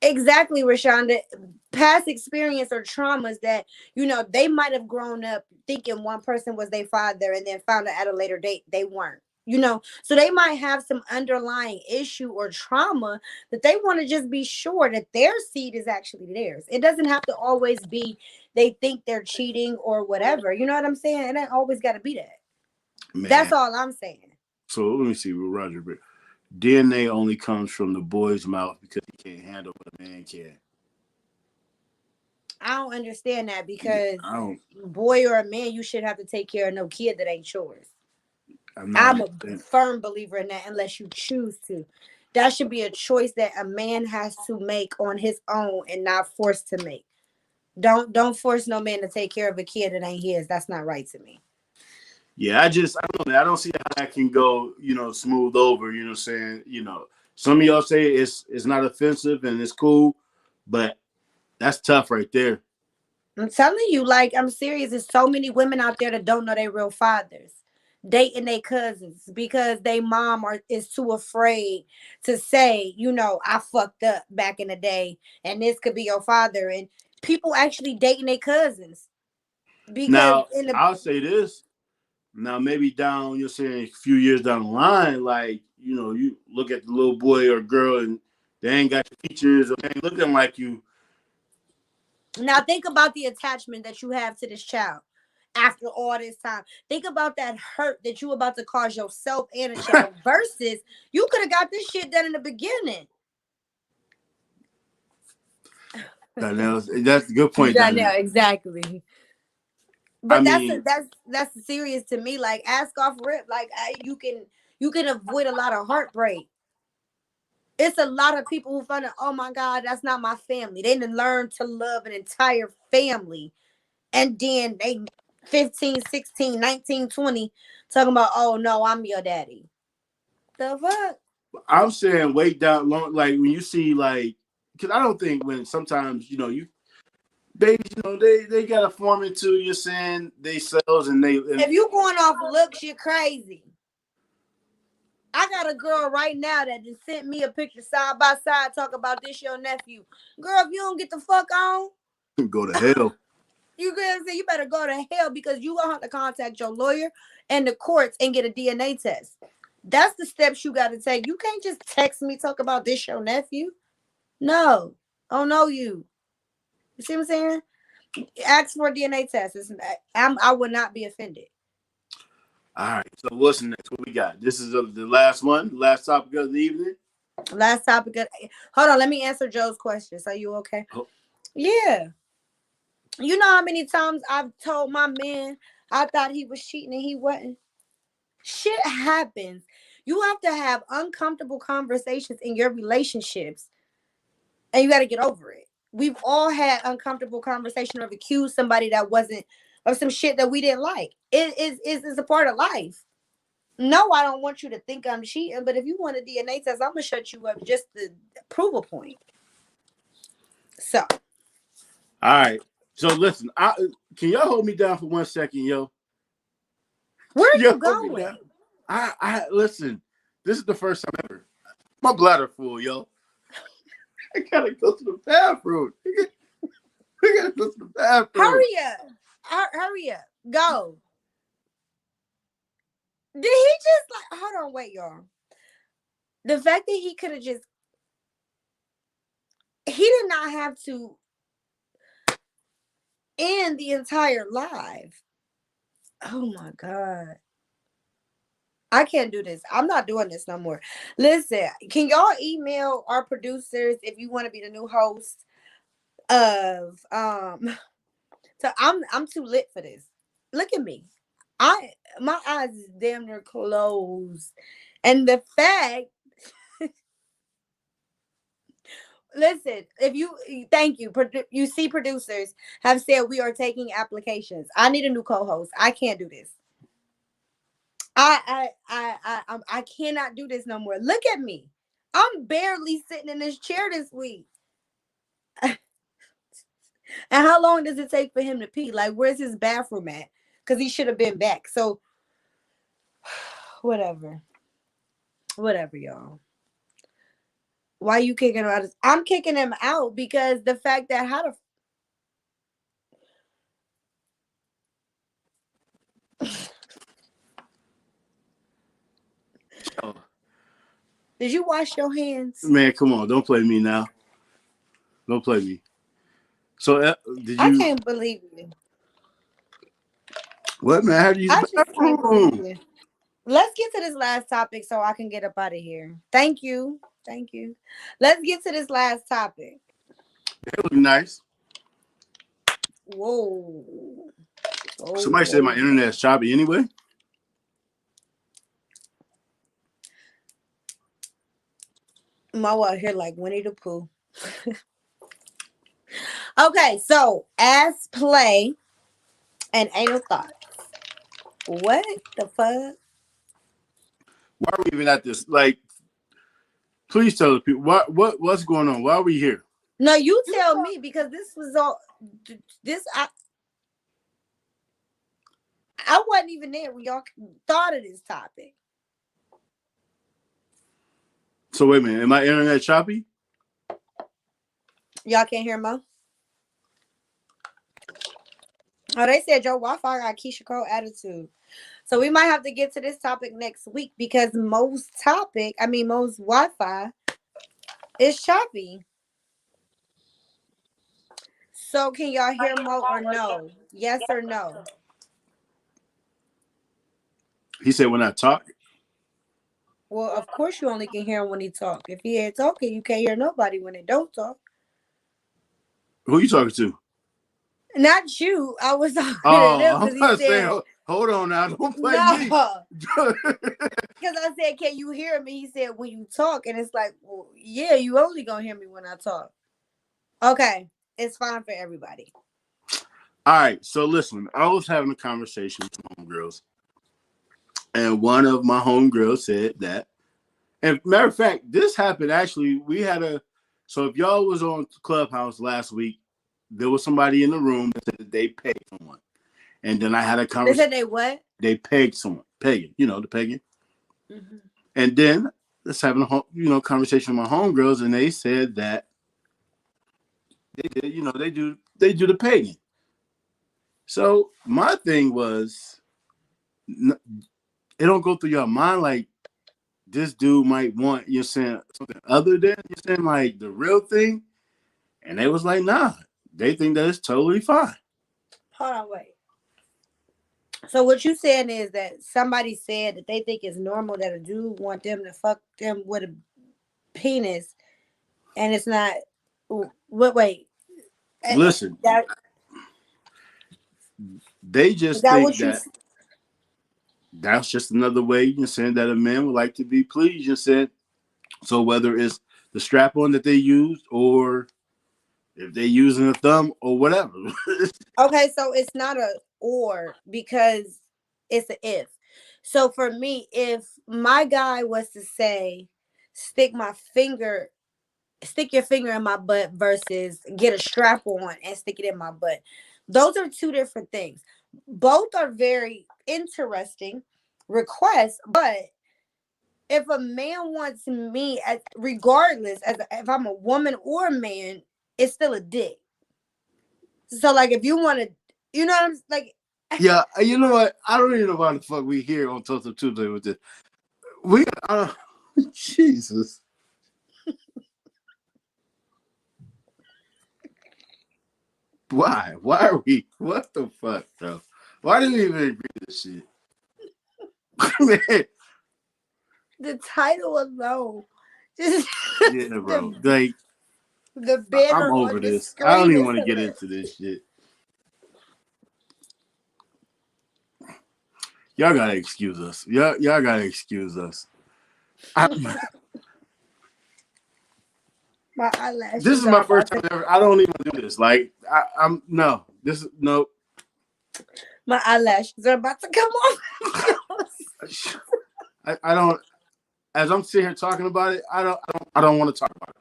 [SPEAKER 2] Exactly, Rashonda. Past experience or traumas that, they might have grown up thinking one person was their father and then found out at a later date they weren't. So they might have some underlying issue or trauma that they want to just be sure that their seed is actually theirs. It doesn't have to always be they think they're cheating or whatever. You know what I'm saying? It ain't always got to be that. Man. That's all I'm saying.
[SPEAKER 3] So let me see what Roger. DNA only comes from the boy's mouth because he can't handle what a man can.
[SPEAKER 2] I don't understand that, because boy or a man, you should have to take care of no kid that ain't yours. I'm a firm believer in that, unless you choose to. That should be a choice that a man has to make on his own and not forced to make. Don't force no man to take care of a kid that ain't his. That's not right to me.
[SPEAKER 3] Yeah, I don't know. I don't see how that can go, smooth over, saying, some of y'all say it's not offensive and it's cool, but that's tough right there.
[SPEAKER 2] I'm telling you, like, I'm serious. There's so many women out there that don't know their real fathers, dating their cousins because they mom is too afraid to say, I fucked up back in the day and this could be your father. And people actually dating their cousins. Because
[SPEAKER 3] now, I'll say this. Now, maybe you're saying a few years down the line, like, you look at the little boy or girl and they ain't got your features or they ain't looking like you.
[SPEAKER 2] Now, think about the attachment that you have to this child after all this time. Think about that hurt that you about to cause yourself and a child versus you could have got this shit done in the beginning.
[SPEAKER 3] That's a good point.
[SPEAKER 2] Danielle, exactly. But that's serious to me. Like, ask off rip. Like, you can avoid a lot of heartbreak. It's a lot of people who find out, oh my God, that's not my family. They didn't learn to love an entire family. And then they 15, 16, 19, 20 talking about, oh no, I'm your daddy. The fuck?
[SPEAKER 3] I'm saying wait down long, like when you see, like, because I don't think when sometimes, babies, they gotta form into, you're saying, themselves, and
[SPEAKER 2] if you going off looks, you're crazy. I got a girl right now that just sent me a picture side by side talk about this your nephew. Girl, if you don't get the fuck on,
[SPEAKER 3] Go to hell.
[SPEAKER 2] you better go to hell because you gonna have to contact your lawyer and the courts and get a DNA test. That's the steps you gotta take. You can't just text me talk about this your nephew. No, I don't know you. You see what I'm saying? Ask for a DNA test. I would not be offended.
[SPEAKER 3] All right. So what's next? What we got? This is the last one. Last topic of the evening.
[SPEAKER 2] Last topic. Hold on. Let me answer Joe's question. Are you okay?
[SPEAKER 3] Oh.
[SPEAKER 2] Yeah. You know how many times I've told my man I thought he was cheating and he wasn't? Shit happens. You have to have uncomfortable conversations in your relationships and you got to get over it. We've all had uncomfortable conversation or accused somebody that wasn't of some shit that we didn't like. It's a part of life. No, I don't want you to think I'm cheating, but if you want a DNA test, I'm gonna shut you up just to prove a point. So,
[SPEAKER 3] all right. So listen, can y'all hold me down for 1 second, yo?
[SPEAKER 2] Where are you going?
[SPEAKER 3] I listen. This is the first time ever. My bladder full, yo. I gotta go to the bathroom. I gotta go to the bathroom.
[SPEAKER 2] Hurry up. Go. Did he just like, hold on, wait, y'all. The fact that he could have he did not have to end the entire live. Oh my God. I can't do this. I'm not doing this no more. Listen, can y'all email our producers if you want to be the new host of so I'm too lit for this. Look at me. My eyes is damn near closed. And the fact listen, thank you. You see producers have said we are taking applications. I need a new co-host. I can't do this. I cannot do this no more. Look at me. I'm barely sitting in this chair this week. And how long does it take for him to pee? Like, where's his bathroom at? Because he should have been back. So, whatever, y'all. Why you kicking him out? I'm kicking him out because the fact that Did you wash your hands?
[SPEAKER 3] Man, come on. Don't play me now. Don't play me. So, did you?
[SPEAKER 2] I can't believe you.
[SPEAKER 3] What, man? How do you use the bathroom?
[SPEAKER 2] Let's get to this last topic so I can get up out of here. Thank you. Let's get to this last topic.
[SPEAKER 3] That look nice.
[SPEAKER 2] Whoa.
[SPEAKER 3] Somebody said my internet's choppy anyway.
[SPEAKER 2] My out here like Winnie the Pooh. Okay, so as play and anal thoughts. What the fuck?
[SPEAKER 3] Why are we even at this? Like, please tell the people what's going on. Why are we here?
[SPEAKER 2] No, you tell me because this was all this. I wasn't even there when y'all thought of this topic.
[SPEAKER 3] So wait a minute, am my internet choppy?
[SPEAKER 2] Y'all can't hear Mo? Oh, they said your Wi-Fi got Keisha Cole attitude. So we might have to get to this topic next week because Mo's Wi-Fi is choppy. So can y'all hear Mo or no? Yes or no?
[SPEAKER 3] He said when I talk.
[SPEAKER 2] Well, of course you only can hear him when he talk. If he ain't talking, you can't hear nobody when they don't talk.
[SPEAKER 3] Who you talking to?
[SPEAKER 2] Not you. I was talking
[SPEAKER 3] to
[SPEAKER 2] him because he said,
[SPEAKER 3] hold on now, don't play me.
[SPEAKER 2] Because I said, can you hear me? He said, when you talk. And it's like, well, yeah, you only gonna hear me when I talk. Okay, it's fine for everybody.
[SPEAKER 3] All right, so listen, I was having a conversation with my homegirls. And one of my homegirls said that, and matter of fact, this happened actually. So if y'all was on Clubhouse last week, there was somebody in the room that said that they pegged someone. And then I had a conversation.
[SPEAKER 2] They said they what?
[SPEAKER 3] They pegged someone. Pegging, the pegging.
[SPEAKER 2] Mm-hmm.
[SPEAKER 3] And then let's having a conversation with my homegirls, and they said that they do the painting. So my thing was, it don't go through your mind like this dude might want something other than like the real thing, and they was like, nah, they think that it's totally fine.
[SPEAKER 2] Hold on, wait. So what you saying is that somebody said that they think it's normal that a dude want them to fuck them with a penis, and it's not. Wait.
[SPEAKER 3] Listen, they just think that that's just another way that a man would like to be pleased. So whether it's the strap on that they use or if they're using a thumb or whatever.
[SPEAKER 2] Okay, so it's not a or because it's an if. So for me, if my guy was to say, stick your finger in my butt versus get a strap on and stick it in my butt, those are two different things. Both are very interesting requests, but if a man wants me, regardless, if I'm a woman or a man, it's still a dick. So, like, if you want to, you know what I'm like.
[SPEAKER 3] Yeah, you know what? I don't even know why the fuck we here on Toast Up Tuesday with this. Jesus. Why? Why are we? What the fuck, bro? Why didn't we even agree to this shit? Man.
[SPEAKER 2] The title alone, just
[SPEAKER 3] yeah, bro. Like
[SPEAKER 2] the banner.
[SPEAKER 3] I'm over this. I don't even want to get into this shit. Y'all gotta excuse us. Y'all gotta excuse us.
[SPEAKER 2] My eyelashes.
[SPEAKER 3] This is my first time ever. I don't even do this. Like I'm no. This is no.
[SPEAKER 2] My eyelashes are about to come off.
[SPEAKER 3] I don't. As I'm sitting here talking about it, I don't want to talk about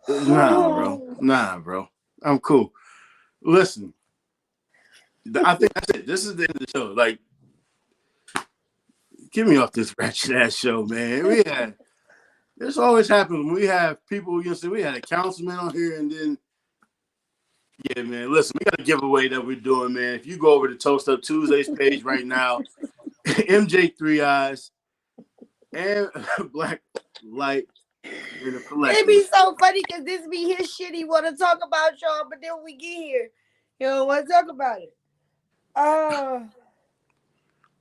[SPEAKER 3] it. Nah, bro. I'm cool. Listen, I think that's it. This is the end of the show. Like, get me off this ratchet ass show, man. This always happens when we have people. We had a councilman on here, and then yeah, man. Listen, we got a giveaway that we're doing, man. If you go over to Toast Up Tuesdays page right now, MJ 3 Eyes and Black Light in the collection.
[SPEAKER 2] It be so funny because this be his shit. He want to talk about y'all, but then we get here, you don't want to talk about it.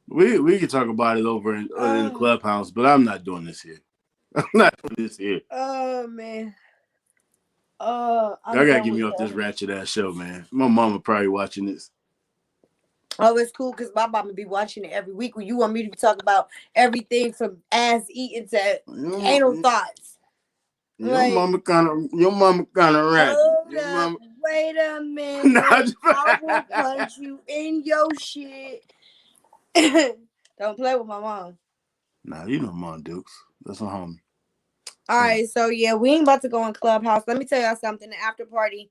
[SPEAKER 3] We can talk about it over in the clubhouse, but I'm not doing this here. I'm not doing this here.
[SPEAKER 2] Oh man.
[SPEAKER 3] Y'all gotta get me off this ratchet ass show, man. My mama probably watching this.
[SPEAKER 2] Oh, it's cool because my mama be watching it every week when you want me to talk about everything from ass eating to anal thoughts.
[SPEAKER 3] Your mama kind of ratchet.
[SPEAKER 2] Wait a minute. I will punch you in your shit. Don't play with my mom.
[SPEAKER 3] Nah, you know Mom Dukes. That's a homie.
[SPEAKER 2] All right, so yeah, we ain't about to go in Clubhouse. Let me tell y'all something. The after party.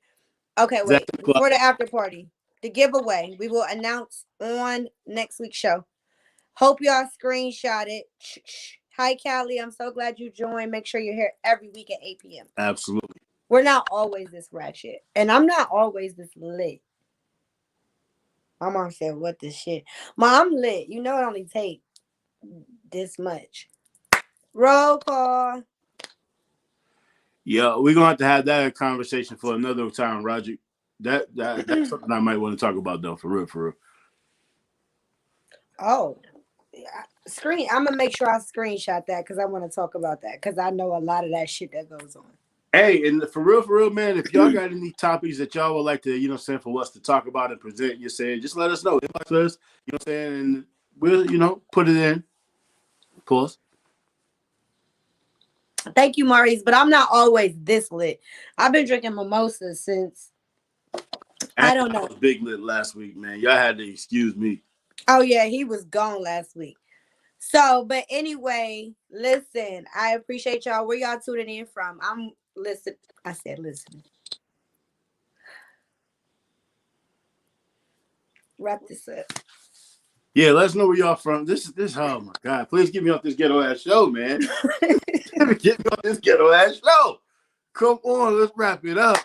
[SPEAKER 2] Okay, wait. Before the after party, the giveaway we will announce on next week's show. Hope y'all screenshot it. Hi, Callie. I'm so glad you joined. Make sure you're here every week at 8 p.m.
[SPEAKER 3] Absolutely.
[SPEAKER 2] We're not always this ratchet, and I'm not always this lit. My mom said, "What the shit?" Mom, I'm lit. You know it only take this much. Roll call.
[SPEAKER 3] Yeah, we're gonna have to have that conversation for another time, Roger. That's something I might want to talk about though, for real.
[SPEAKER 2] Oh, I'm gonna make sure I screenshot that because I want to talk about that because I know a lot of that shit that goes on.
[SPEAKER 3] Hey, and for real, man, if y'all got any topics that y'all would like to, for us to talk about and present, just let us know. Inbox us, and we'll, put it in. Pause.
[SPEAKER 2] Thank you, Maurice, but I'm not always this lit. I've been drinking mimosas since I don't know.
[SPEAKER 3] I was big lit last week, man. Y'all had to excuse me.
[SPEAKER 2] Oh yeah, he was gone last week. So, but anyway, listen, I appreciate y'all. Where y'all tuning in from? I said listen. Wrap this up.
[SPEAKER 3] Yeah, let us know where y'all from. This. Oh my God! Please get me off this ghetto ass show, man. Get me off this ghetto ass show. Come on, let's wrap it up.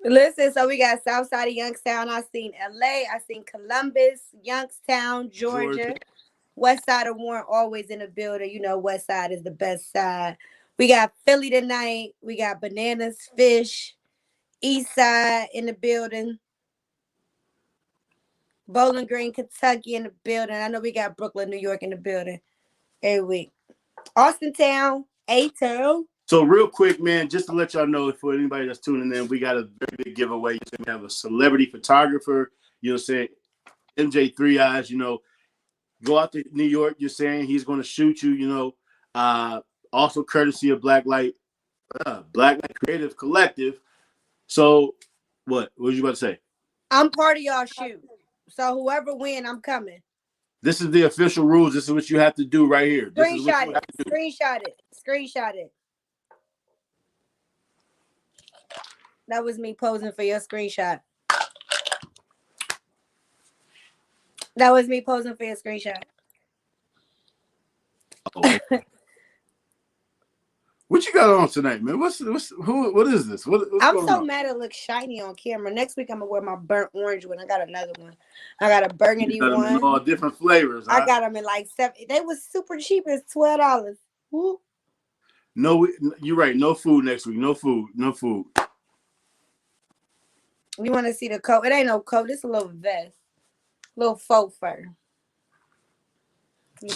[SPEAKER 2] Listen, so we got South Side of Youngstown. I seen LA. I seen Columbus, Youngstown, Georgia. West Side of Warren always in the building. You know, West Side is the best side. We got Philly tonight. We got Bananas, Fish, East Side in the building. Bowling Green, Kentucky in the building. I know we got Brooklyn, New York in the building every week. Austin Town, A-Town.
[SPEAKER 3] So real quick, man, just to let y'all know, for anybody that's tuning in, we got a very big giveaway. We have a celebrity photographer, you know what I'm saying, MJ 3 Eyes, you know, go out to New York, you're saying he's going to shoot you, you know, also courtesy of Blacklight Creative Collective. So what was you about to say?
[SPEAKER 2] I'm part of y'all shoot. So whoever win, I'm coming.
[SPEAKER 3] This is the official rules. This is what you have to do right here.
[SPEAKER 2] Screenshot it. Screenshot it. That was me posing for your screenshot. That was me posing for your screenshot.
[SPEAKER 3] Oh. What you got on tonight, man? What is this? What's
[SPEAKER 2] I'm so mad it looks shiny on camera. Next week I'm gonna wear my burnt orange one. I got another one. I got a burgundy one.
[SPEAKER 3] Them in all different flavors. Huh?
[SPEAKER 2] I got them in like 7. They was super cheap. It's $12. Woo.
[SPEAKER 3] No, you're right. No food next week. No food.
[SPEAKER 2] You want to see the coat? It ain't no coat. It's a little vest, little faux fur.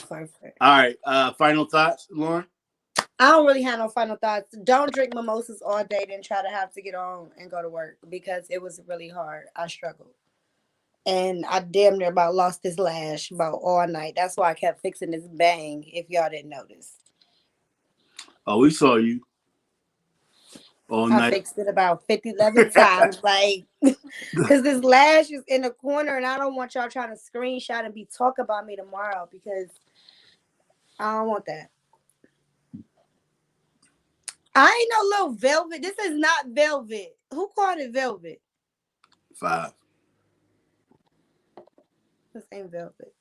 [SPEAKER 3] All right. Final thoughts, Lauren?
[SPEAKER 2] I don't really have no final thoughts. Don't drink mimosas all day, then try to have to get on and go to work because it was really hard. I struggled. And I damn near about lost this lash about all night. That's why I kept fixing this bang, if y'all didn't notice.
[SPEAKER 3] Oh, we saw you all night.
[SPEAKER 2] I fixed it about 11 times. Like, because this lash is in the corner and I don't want y'all trying to screenshot and be talk about me tomorrow because I don't want that. I ain't no little velvet. This is not velvet. Who called it velvet?
[SPEAKER 3] 5.
[SPEAKER 2] This ain't velvet.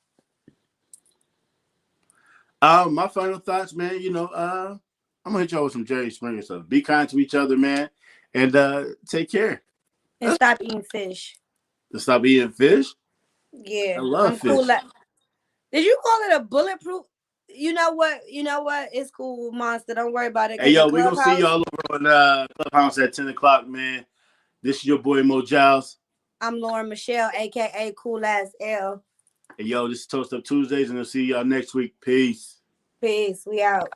[SPEAKER 3] My final thoughts, man. You know, I'm gonna hit y'all with some Jerry Springer stuff. Be kind to each other, man, and take care.
[SPEAKER 2] And stop eating fish.
[SPEAKER 3] Stop eating fish.
[SPEAKER 2] Yeah,
[SPEAKER 3] I love fish.
[SPEAKER 2] Cool. Did you call it a bulletproof? You know what? It's cool, Monster. Don't worry about it.
[SPEAKER 3] Hey, yo, we gonna see y'all over on Clubhouse at 10 o'clock, man. This is your boy Mo Giles.
[SPEAKER 2] I'm Lauren Michelle, aka Cool Ass L.
[SPEAKER 3] Hey, yo, this is Toast Up Tuesdays, and I'll see y'all next week. Peace.
[SPEAKER 2] Peace. We out.